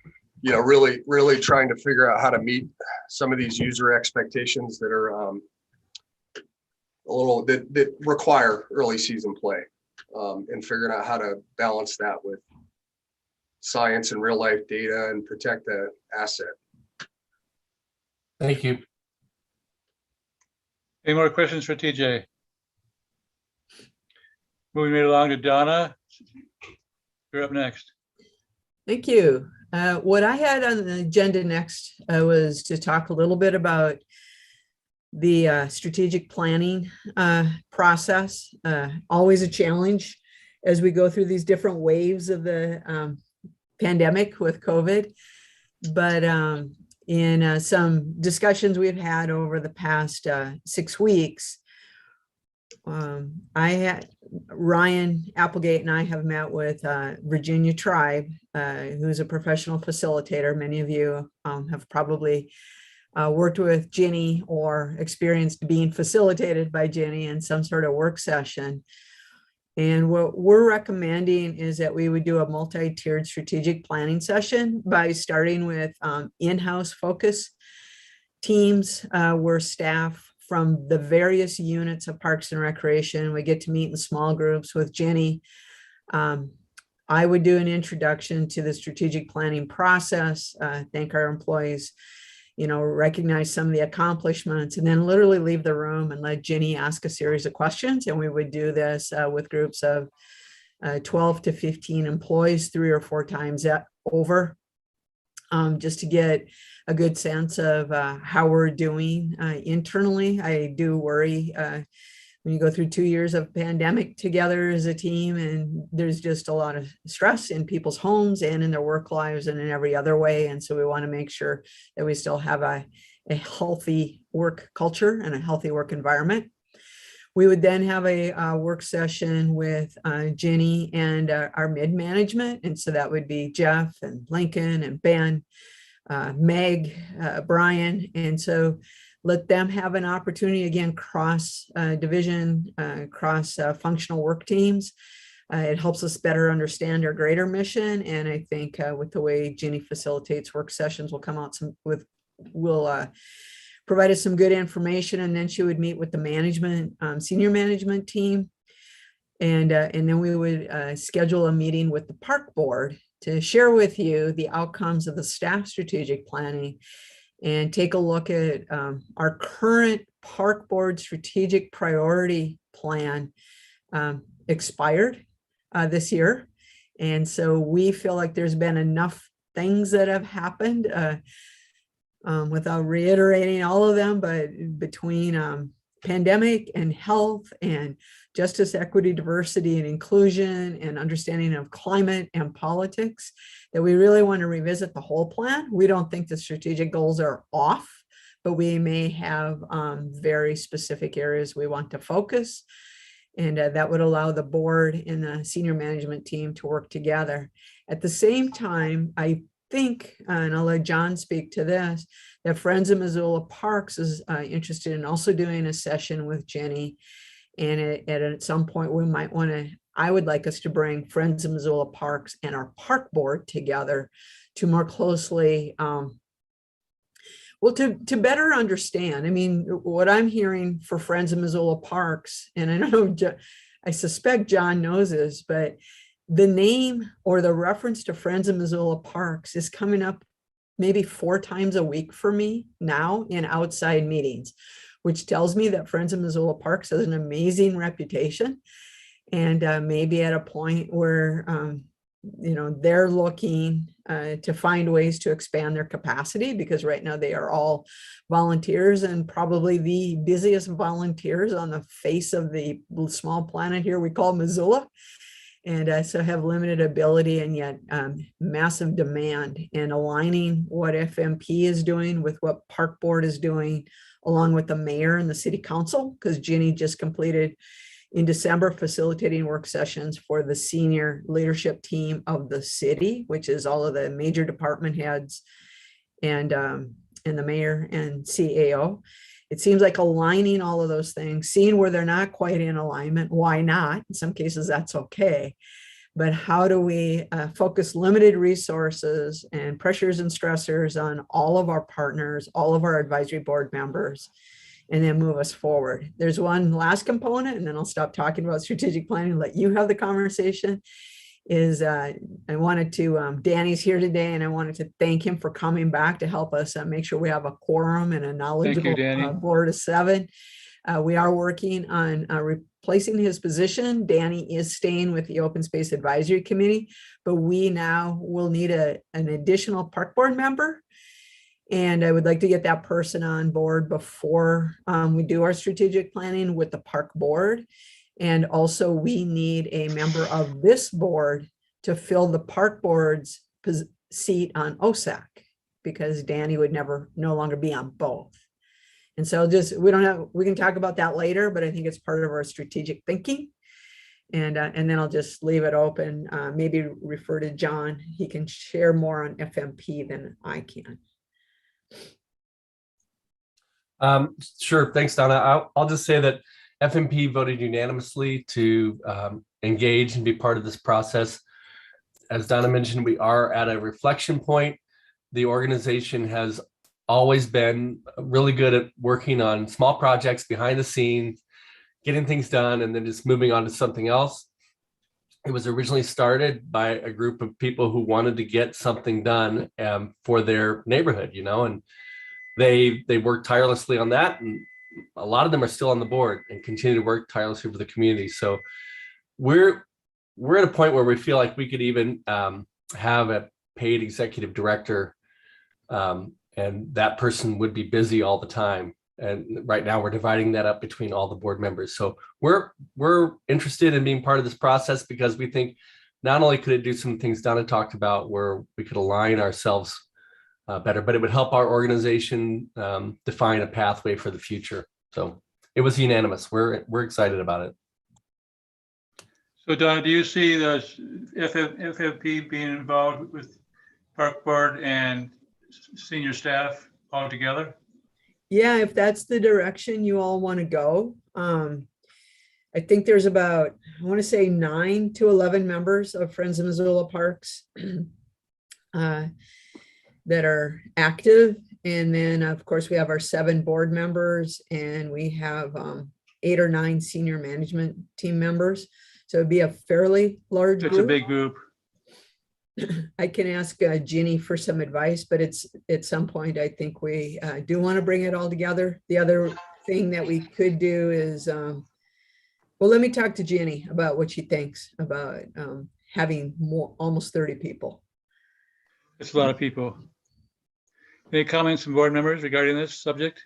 really trying to figure out how to meet some of these user expectations that are that require early season play, and figuring out how to balance that with science and real life data and protect the asset. Thank you. Any more questions for TJ? Moving right along to Donna. You're up next. Thank you. What I had on the agenda next was to talk a little bit about the strategic planning process. Always a challenge as we go through these different waves of the pandemic with COVID. But in some discussions we've had over the past 6 weeks, Ryan Applegate and I have met with Virginia Tribe, who's a professional facilitator. Many of you have probably worked with Ginny or experienced being facilitated by Ginny in some sort of work session. And what we're recommending is that we would do a multi-tiered strategic planning session by starting with in-house focus teams where staff from the various units of Parks and Recreation, we get to meet in small groups with Ginny. I would do an introduction to the strategic planning process, thank our employees, recognize some of the accomplishments, and then literally leave the room and let Ginny ask a series of questions. And we would do this with groups of 12 to 15 employees 3 or 4 times over, just to get a good sense of how we're doing internally. I do worry when you go through 2 years of pandemic together as a team, and there's just a lot of stress in people's homes and in their work lives and in every other way. And so we want to make sure that we still have a healthy work culture and a healthy work environment. We would then have a work session with Ginny and our mid-management. And so that would be Jeff and Lincoln and Ben, Meg, Brian. And so let them have an opportunity, again, cross division, cross functional work teams. It helps us better understand our greater mission. And I think with the way Ginny facilitates work sessions, will come out will provide us some good information. And then she would meet with the management, senior management team. And then we would schedule a meeting with the park board to share with you the outcomes of the staff strategic planning and take a look at our current park board strategic priority plan expired this year. And so we feel like there's been enough things that have happened without reiterating all of them, but between pandemic and health and justice, equity, diversity, and inclusion, and understanding of climate and politics, that we really want to revisit the whole plan. We don't think the strategic goals are off, but we may have very specific areas we want to focus. And that would allow the board and the senior management team to work together. At the same time, I think, and I'll let John speak to this, that Friends of Missoula Parks is interested in also doing a session with Ginny. And at some point we might want to, I would like us to bring Friends of Missoula Parks and our park board together to more closely, to better understand. I mean, what I'm hearing for Friends of Missoula Parks, and I know, I suspect John knows this, but the name or the reference to Friends of Missoula Parks is coming up maybe 4 times a week for me now in outside meetings, which tells me that Friends of Missoula Parks has an amazing reputation. And maybe at a point where, they're looking to find ways to expand their capacity, because right now they are all volunteers and probably the busiest volunteers on the face of the small planet here we call Missoula. And so have limited ability and yet massive demand, and aligning what FMP is doing with what Park Board is doing, along with the mayor and the city council, because Ginny just completed in December facilitating work sessions for the senior leadership team of the city, which is all of the major department heads and the mayor and CAO. It seems like aligning all of those things, seeing where they're not quite in alignment, why not? In some cases, that's okay. But how do we focus limited resources and pressures and stressors on all of our partners, all of our advisory board members, and then move us forward? There's one last component, and then I'll stop talking about strategic planning and let you have the conversation. I wanted to, Danny's here today, and I wanted to thank him for coming back to help us make sure we have a quorum and a knowledgeable board of 7. We are working on replacing his position. Danny is staying with the Open Space Advisory Committee, but we now will need an additional Park Board member. And I would like to get that person on board before we do our strategic planning with the Park Board. And also we need a member of this board to fill the Park Board's seat on OSAC, because Danny would no longer be on both. And so we can talk about that later, but I think it's part of our strategic thinking. And then I'll just leave it open, maybe refer to John. He can share more on FMP than I can. Sure. Thanks, Donna. I'll just say that FMP voted unanimously to engage and be part of this process. As Donna mentioned, we are at a reflection point. The organization has always been really good at working on small projects behind the scenes, getting things done, and then just moving on to something else. It was originally started by a group of people who wanted to get something done for their neighborhood, and they worked tirelessly on that, and a lot of them are still on the board and continue to work tirelessly for the community. So we're at a point where we feel like we could even have a paid executive director, and that person would be busy all the time. And right now we're dividing that up between all the board members. So we're interested in being part of this process, because we think not only could it do some things Donna talked about where we could align ourselves better, but it would help our organization define a pathway for the future. So it was unanimous. We're excited about it. So Donna, do you see the FFP being involved with Park Board and senior staff all together? Yeah, if that's the direction you all want to go. I think there's about, I want to say 9 to 11 members of Friends of Missoula Parks that are active. And then of course we have our 7 board members, and we have 8 or 9 senior management team members. So it'd be a fairly large group. It's a big group. I can ask Ginny for some advice, but it's at some point, I think we do want to bring it all together. The other thing that we could do is, well, let me talk to Ginny about what she thinks about having almost 30 people. It's a lot of people. Any comments from board members regarding this subject?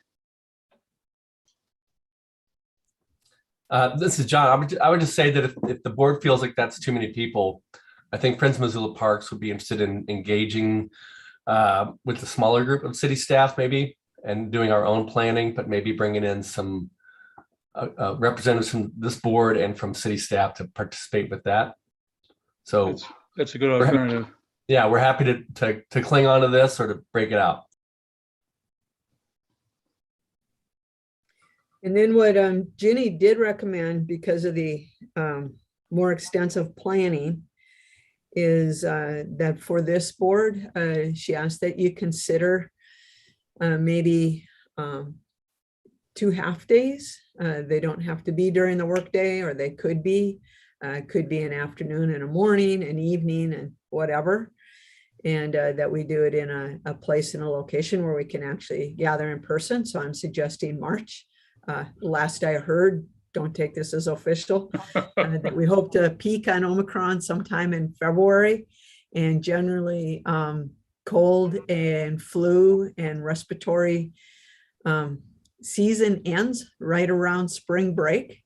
This is John. I would just say that if the board feels like that's too many people, I think Friends of Missoula Parks would be interested in engaging with a smaller group of city staff maybe, and doing our own planning, but maybe bringing in some representatives from this board and from city staff to participate with that. So that's a good alternative. Yeah, we're happy to cling on to this or to break it out. And then what Ginny did recommend, because of the more extensive planning, is that for this board, she asked that you consider maybe 2 half days. They don't have to be during the workday, or they could be an afternoon and a morning, an evening, and whatever. And that we do it in a place, in a location where we can actually gather in person. So I'm suggesting March. Last I heard, don't take this as official, that we hope to peak on Omicron sometime in February. And generally, cold and flu and respiratory season ends right around spring break.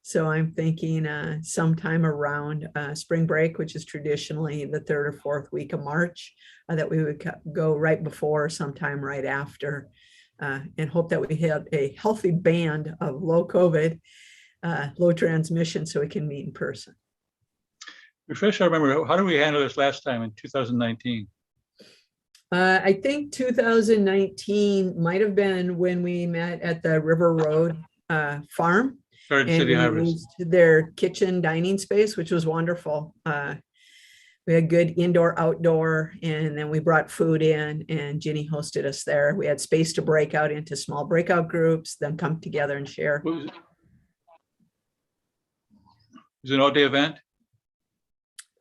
So I'm thinking sometime around spring break, which is traditionally the 3rd or 4th week of March, that we would go right before, sometime right after, and hope that we have a healthy band of low COVID, low transmission, so we can meet in person. Refresh our memory, how did we handle this last time in 2019? I think 2019 might have been when we met at the River Road farm. Garden And City we Harvest. used their kitchen dining space, which was wonderful. We had good indoor, outdoor, and then we brought food in, and Ginny hosted us there. We had space to break out into small breakout groups, then come together and share. Was it an all-day event?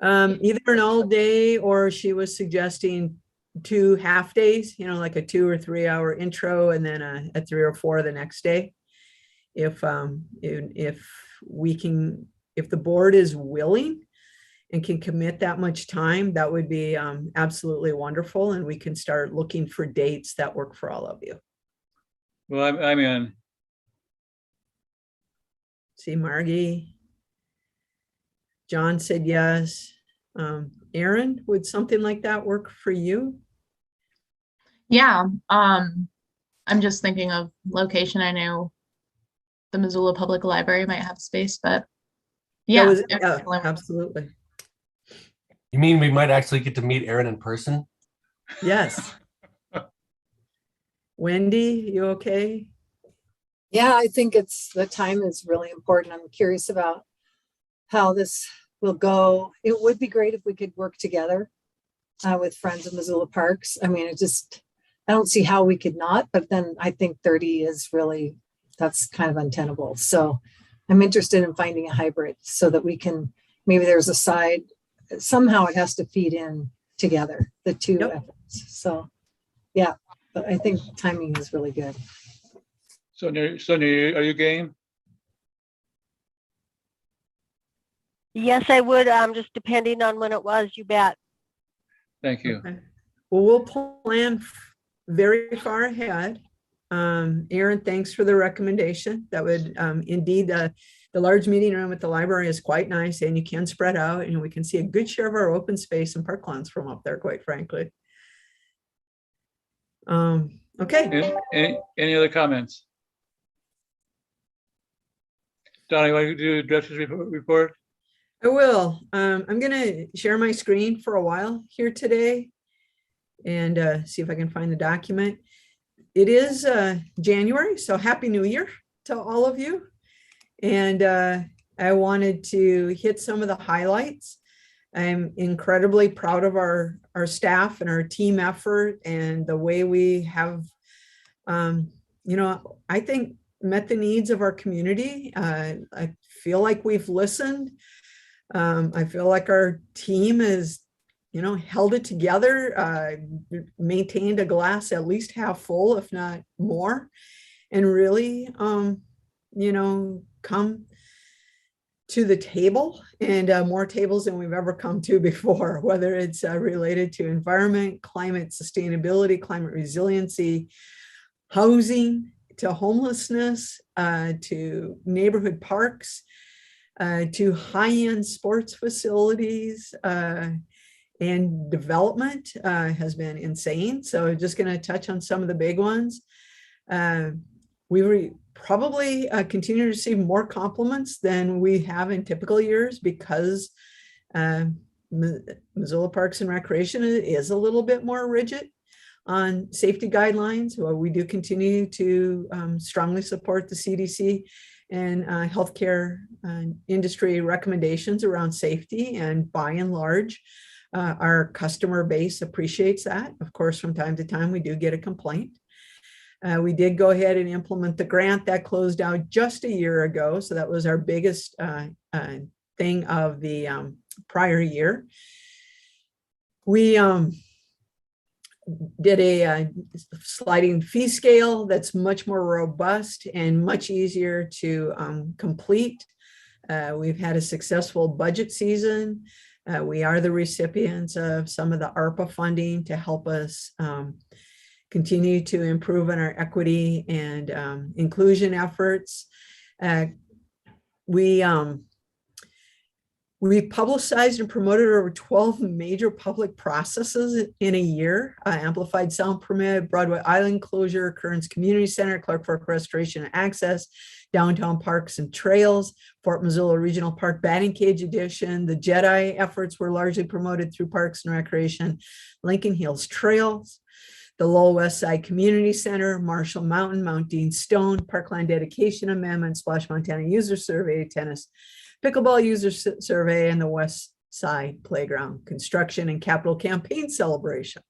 Either an all day, or she was suggesting 2 half days, you know, like a 2 or 3 hour intro and then a 3 or 4 the next day. If we can, if the board is willing and can commit that much time, that would be absolutely wonderful. And we can start looking for dates that work for all of you. Well, I'm in. See, Margie. John said yes. Aaron, would something like that work for you? Yeah. I'm just thinking of location. I know the Missoula Public Library might have space, but yeah. Absolutely. You mean we might actually get to meet Aaron in person? Yes. Wendy, you okay? Yeah, I think the time is really important. I'm curious about how this will go. It would be great if we could work together with Friends of Missoula Parks. I mean, I don't see how we could not, but then I think 30 is really, that's kind of untenable. So I'm interested in finding a hybrid so that we can, maybe there's a side, somehow it has to feed in together, the two efforts. So yeah, but I think timing is really good. Sonia, are you game? Yes, I would. Just depending on when it was, you bet. Thank you. Okay. Well, we'll plan very far ahead. Aaron, thanks for the recommendation. That would indeed, the large meeting room at the library is quite nice, and you can spread out, and we can see a good share of our open space and parklands from up there, quite frankly. Okay. Any other comments? Donna, you want to do director's report? I will. I'm going to share my screen for a while here today and see if I can find the document. It is January, so Happy New Year to all of you. And I wanted to hit some of the highlights. I'm incredibly proud of our staff and our team effort and the way we have, I think met the needs of our community. I feel like we've listened. I feel like our team has, held it together, maintained a glass at least half full, if not more, and really, come to the table and more tables than we've ever come to before, whether it's related to environment, climate sustainability, climate resiliency, housing, to homelessness, to neighborhood parks, to high-end sports facilities, and development has been insane. So just going to touch on some of the big ones. We probably continue to receive more compliments than we have in typical years because Missoula Parks and Recreation is a little bit more rigid on safety guidelines. Well, we do continue to strongly support the CDC and healthcare industry recommendations around safety, and by and large, our customer base appreciates that. Of course, from time to time, we do get a complaint. We did go ahead and implement the grant that closed out just a year ago. So that was our biggest thing of the prior year. We did a sliding fee scale that's much more robust and much easier to complete. We've had a successful budget season. We are the recipients of some of the ARPA funding to help us continue to improve on our equity and inclusion efforts. We publicized and promoted over 12 major public processes in a year: amplified sound permit, Broadway Island closure, Kearns Community Center, Clark Fork Restoration and Access, downtown parks and trails, Fort Missoula Regional Park batting cage addition. The Jedi efforts were largely promoted through Parks and Recreation, Lincoln Hills Trails, the Lowell West Side Community Center, Marshall Mountain, Mount Dean Stone, Parkland Dedication Amendment, Splash Montana User Survey, Tennis Pickleball User Survey, and the West Side Playground Construction and Capital Campaign Celebration.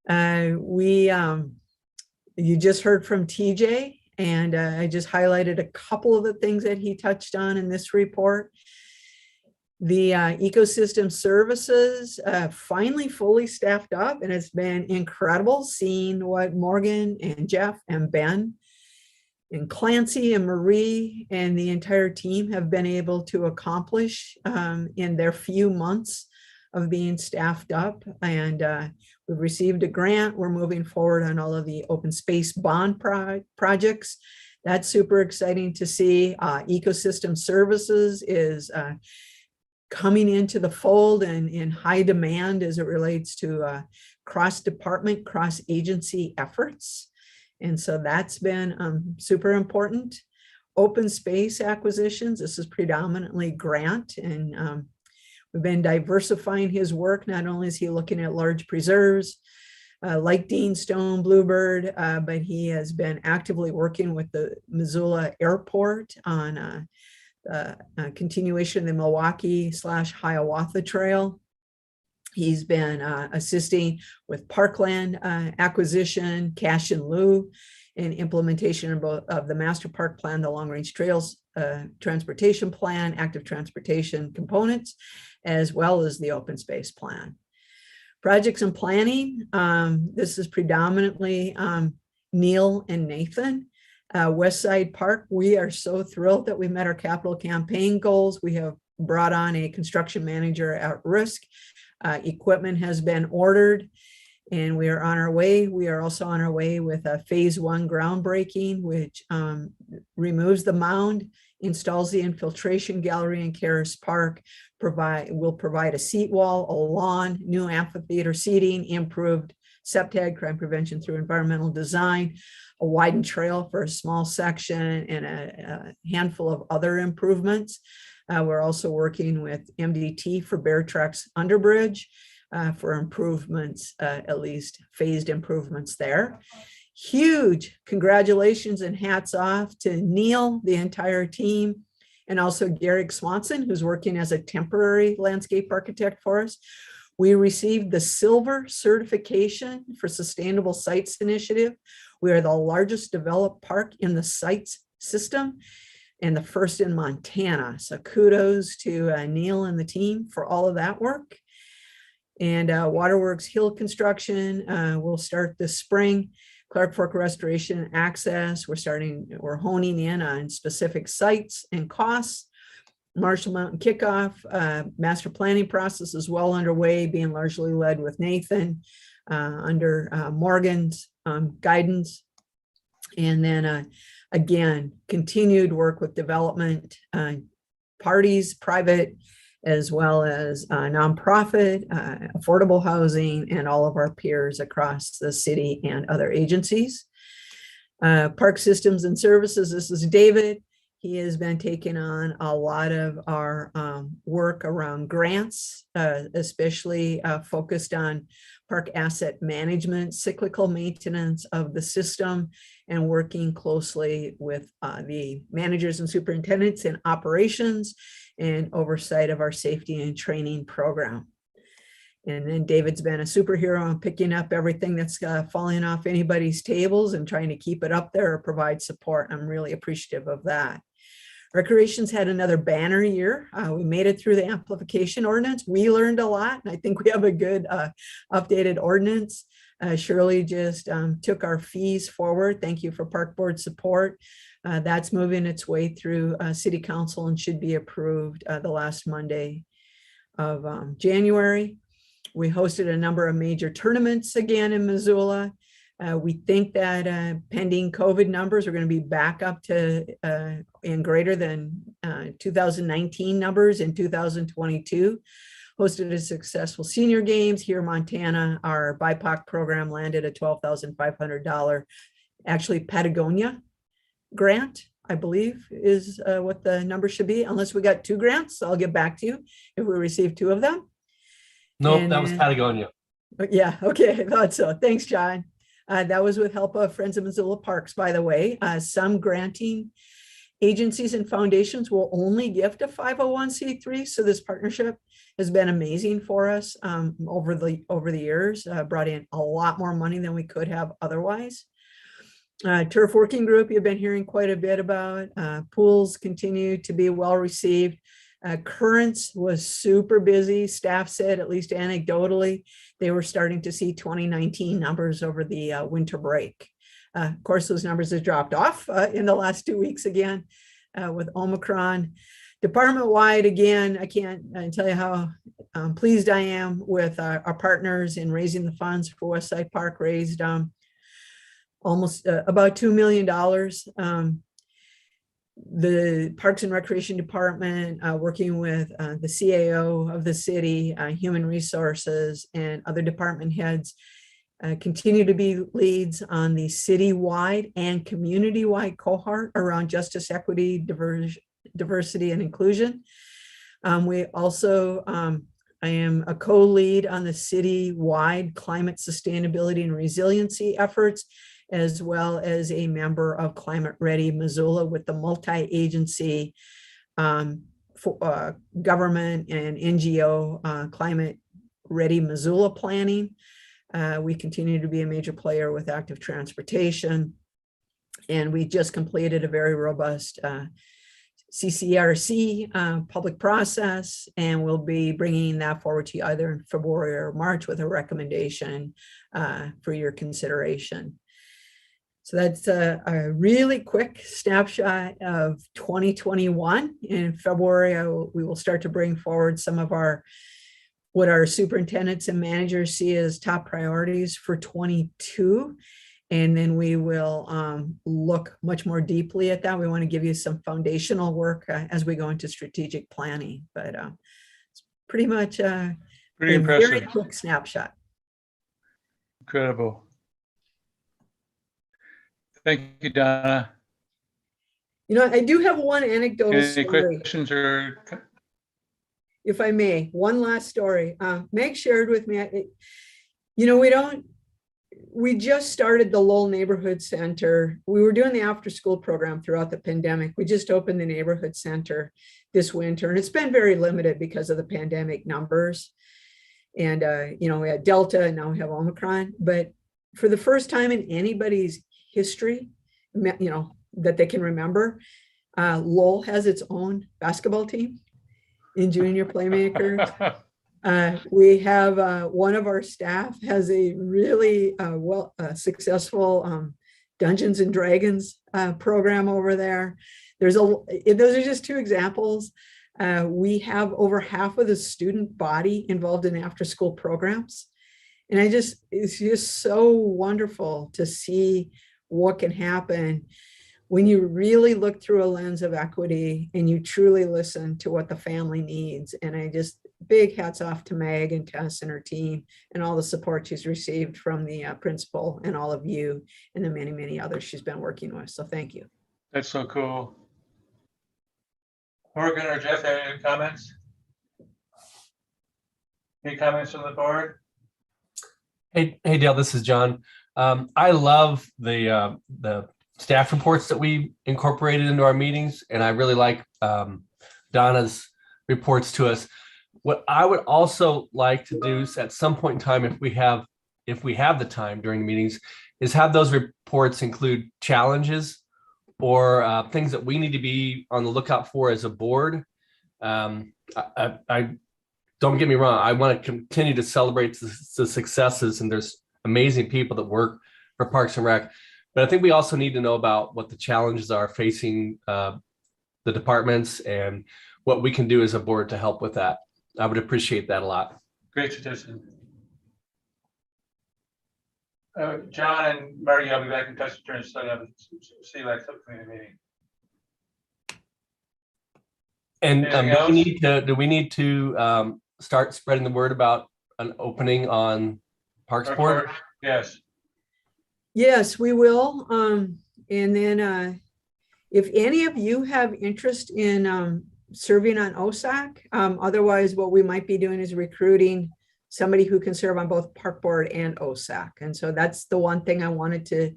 You just heard from TJ, and I just highlighted a couple of the things that he touched on in this report. The ecosystem services finally fully staffed up, and it's been incredible seeing what Morgan and Jeff and Ben and Clancy and Marie and the entire team have been able to accomplish in their few months of being staffed up. And we've received a grant. We're moving forward on all of the open space bond projects. That's super exciting to see. Ecosystem services is coming into the fold and in high demand as it relates to cross-department, cross-agency efforts. And so that's been super important. Open space acquisitions, this is predominantly grant, and we've been diversifying his work. Not only is he looking at large preserves like Dean Stone, Bluebird, but he has been actively working with the Missoula Airport on continuation of the Milwaukee/Hiawatha Trail. He's been assisting with parkland acquisition, cash in lieu, and implementation of the master park plan, the long range trails transportation plan, active transportation components, as well as the open space plan. Projects and planning, this is predominantly Neil and Nathan. West Side Park, we are so thrilled that we met our capital campaign goals. We have brought on a construction manager at risk. Equipment has been ordered and we are on our way. We are also on our way with a phase 1 groundbreaking, which removes the mound, installs the infiltration gallery in Karis Park, will provide a seat wall, a lawn, new amphitheater seating, improved SEPTAG, crime prevention through environmental design, a widened trail for a small section, and a handful of other improvements. We're also working with MDT for Bear Tracks Underbridge for improvements, at least phased improvements there. Huge congratulations and hats off to Neil, the entire team, and also Garrick Swanson, who's working as a temporary landscape architect for us. We received the silver certification for Sustainable Sites Initiative. We are the largest developed park in the sites system and the first in Montana. So kudos to Neil and the team for all of that work. And Waterworks Hill construction will start this spring. Clark Fork Restoration and Access, we're honing in on specific sites and costs. Marshall Mountain kickoff, master planning process is well underway, being largely led with Nathan under Morgan's guidance. And then again, continued work with development parties, private, as well as nonprofit, affordable housing, and all of our peers across the city and other agencies. Park systems and services, this is David. He has been taking on a lot of our work around grants, especially focused on park asset management, cyclical maintenance of the system, and working closely with the managers and superintendents in operations and oversight of our safety and training program. And then David's been a superhero on picking up everything that's falling off anybody's tables and trying to keep it up there or provide support. I'm really appreciative of that. Recreation's had another banner year. We made it through the amplification ordinance. We learned a lot, and I think we have a good updated ordinance. Shirley just took our fees forward. Thank you for Park Board support. That's moving its way through City Council and should be approved the last Monday of January. We hosted a number of major tournaments again in Missoula. We think that pending COVID numbers are going to be back up to and greater than 2019 numbers in 2022. Hosted a successful senior games here in Montana. Our BIPOC program landed a $12,500, actually Patagonia grant, I believe is what the number should be, unless we got 2 grants. So I'll get back to you if we receive 2 of them. Nope, that was Patagonia. Yeah, okay, I thought so. Thanks, John. That was with help of Friends of Missoula Parks, by the way. Some granting agencies and foundations will only gift a 501c3. So this partnership has been amazing for us over the years, brought in a lot more money than we could have otherwise. Turf Working Group, you've been hearing quite a bit about. Pools continue to be well received. Currents was super busy. Staff said, at least anecdotally, they were starting to see 2019 numbers over the winter break. Of course, those numbers have dropped off in the last 2 weeks again with Omicron. Department-wide, again, I can't tell you how pleased I am with our partners in raising the funds for Westside Park. Raised almost about $2 million. The Parks and Recreation Department, working with the CAO of the city, Human Resources, and other department heads, continue to be leads on the citywide and community-wide cohort around justice, equity, diversity, and inclusion. We also, I am a co-lead on the citywide climate sustainability and resiliency efforts, as well as a member of Climate Ready Missoula with the multi-agency government and NGO Climate Ready Missoula planning. We continue to be a major player with active transportation. And we just completed a very robust CCRC public process, and we'll be bringing that forward to you either in February or March with a recommendation for your consideration. So that's a really quick snapshot of 2021. In February, we will start to bring forward some of what our superintendents and managers see as top priorities for 22. And then we will look much more deeply at that. We want to give you some foundational work as we go into strategic planning, but it's pretty much Pretty a impressive. very quick snapshot. Incredible. Thank you, Donna. You know, I do have one anecdotal Any story, questions or? if I may. One last story. Meg shared with me, you know, we just started the Lowell Neighborhood Center. We were doing the after school program throughout the pandemic. We just opened the neighborhood center this winter, and it's been very limited because of the pandemic numbers. And, you know, we had Delta and now we have Omicron, but for the first time in anybody's history, you know, that they can remember, Lowell has its own basketball team in junior playmakers. We have one of our staff has a really successful Dungeons and Dragons program over there. Those are just 2 examples. We have over half of the student body involved in after school programs. And it's just so wonderful to see what can happen when you really look through a lens of equity and you truly listen to what the family needs. And big hats off to Meg and Tess and her team and all the support she's received from the principal and all of you and the many, many others she's been working with. So thank you. That's so cool. Morgan or Jeff, have any comments? Any comments from the board? Hey Dale, this is John. I love the staff reports that we incorporated into our meetings, and I really like Donna's reports to us. What I would also like to do is at some point in time, if we have the time during the meetings, is have those reports include challenges or things that we need to be on the lookout for as a board. I don't get me wrong. I want to continue to celebrate the successes, and there's amazing people that work for Parks and Rec. But I think we also need to know about what the challenges are facing the departments and what we can do as a board to help with that. I would appreciate that a lot. Great suggestion. John and Marty, I'll be back in touch during study up. See you like subcommittee meeting. And Anything else? do we need to start spreading the word about an opening on Parks Board? Yes. Yes, we will. And then if any of you have interest in serving on OSAC, otherwise what we might be doing is recruiting somebody who can serve on both Park Board and OSAC. And so that's the one thing I wanted to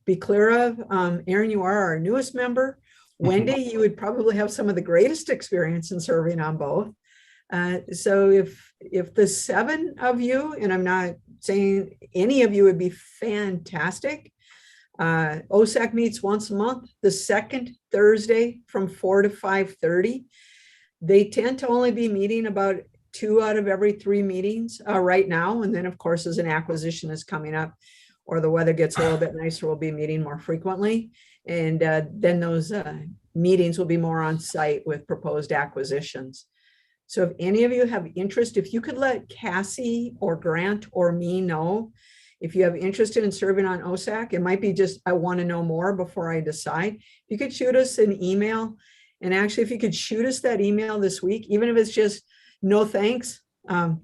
be clear of. Aaron, you are our newest member. Wendy, you would probably have some of the greatest experience in serving on both. So if the 7 of you, and I'm not saying any of you would be fantastic, OSAC meets once a month, the second Thursday from 4 to 5:30. They tend to only be meeting about 2 out of every 3 meetings right now. And then of course, as an acquisition is coming up or the weather gets a little bit nicer, we'll be meeting more frequently. And then those meetings will be more on site with proposed acquisitions. So if any of you have interest, if you could let Cassie or Grant or me know, if you have interest in serving on OSAC, it might be just, I want to know more before I decide. You could shoot us an email. And actually, if you could shoot us that email this week, even if it's just no thanks, I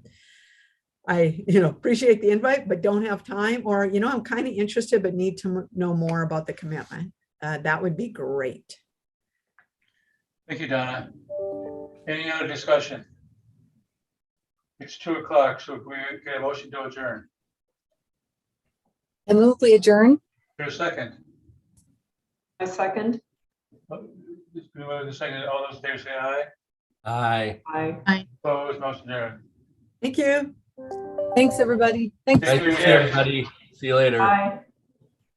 appreciate the invite, but don't have time, or I'm kind of interested but need to know more about the commitment. That would be great. Thank you, Donna. Any other discussion? It's 2:00, so we get a motion to adjourn. I move we adjourn. For a second. A second. The second, all those in favor say aye. Aye. Aye. Opposed, motion adjourned. Thank you. Thanks, everybody. Thanks. Thank you, everybody. See you later. Aye.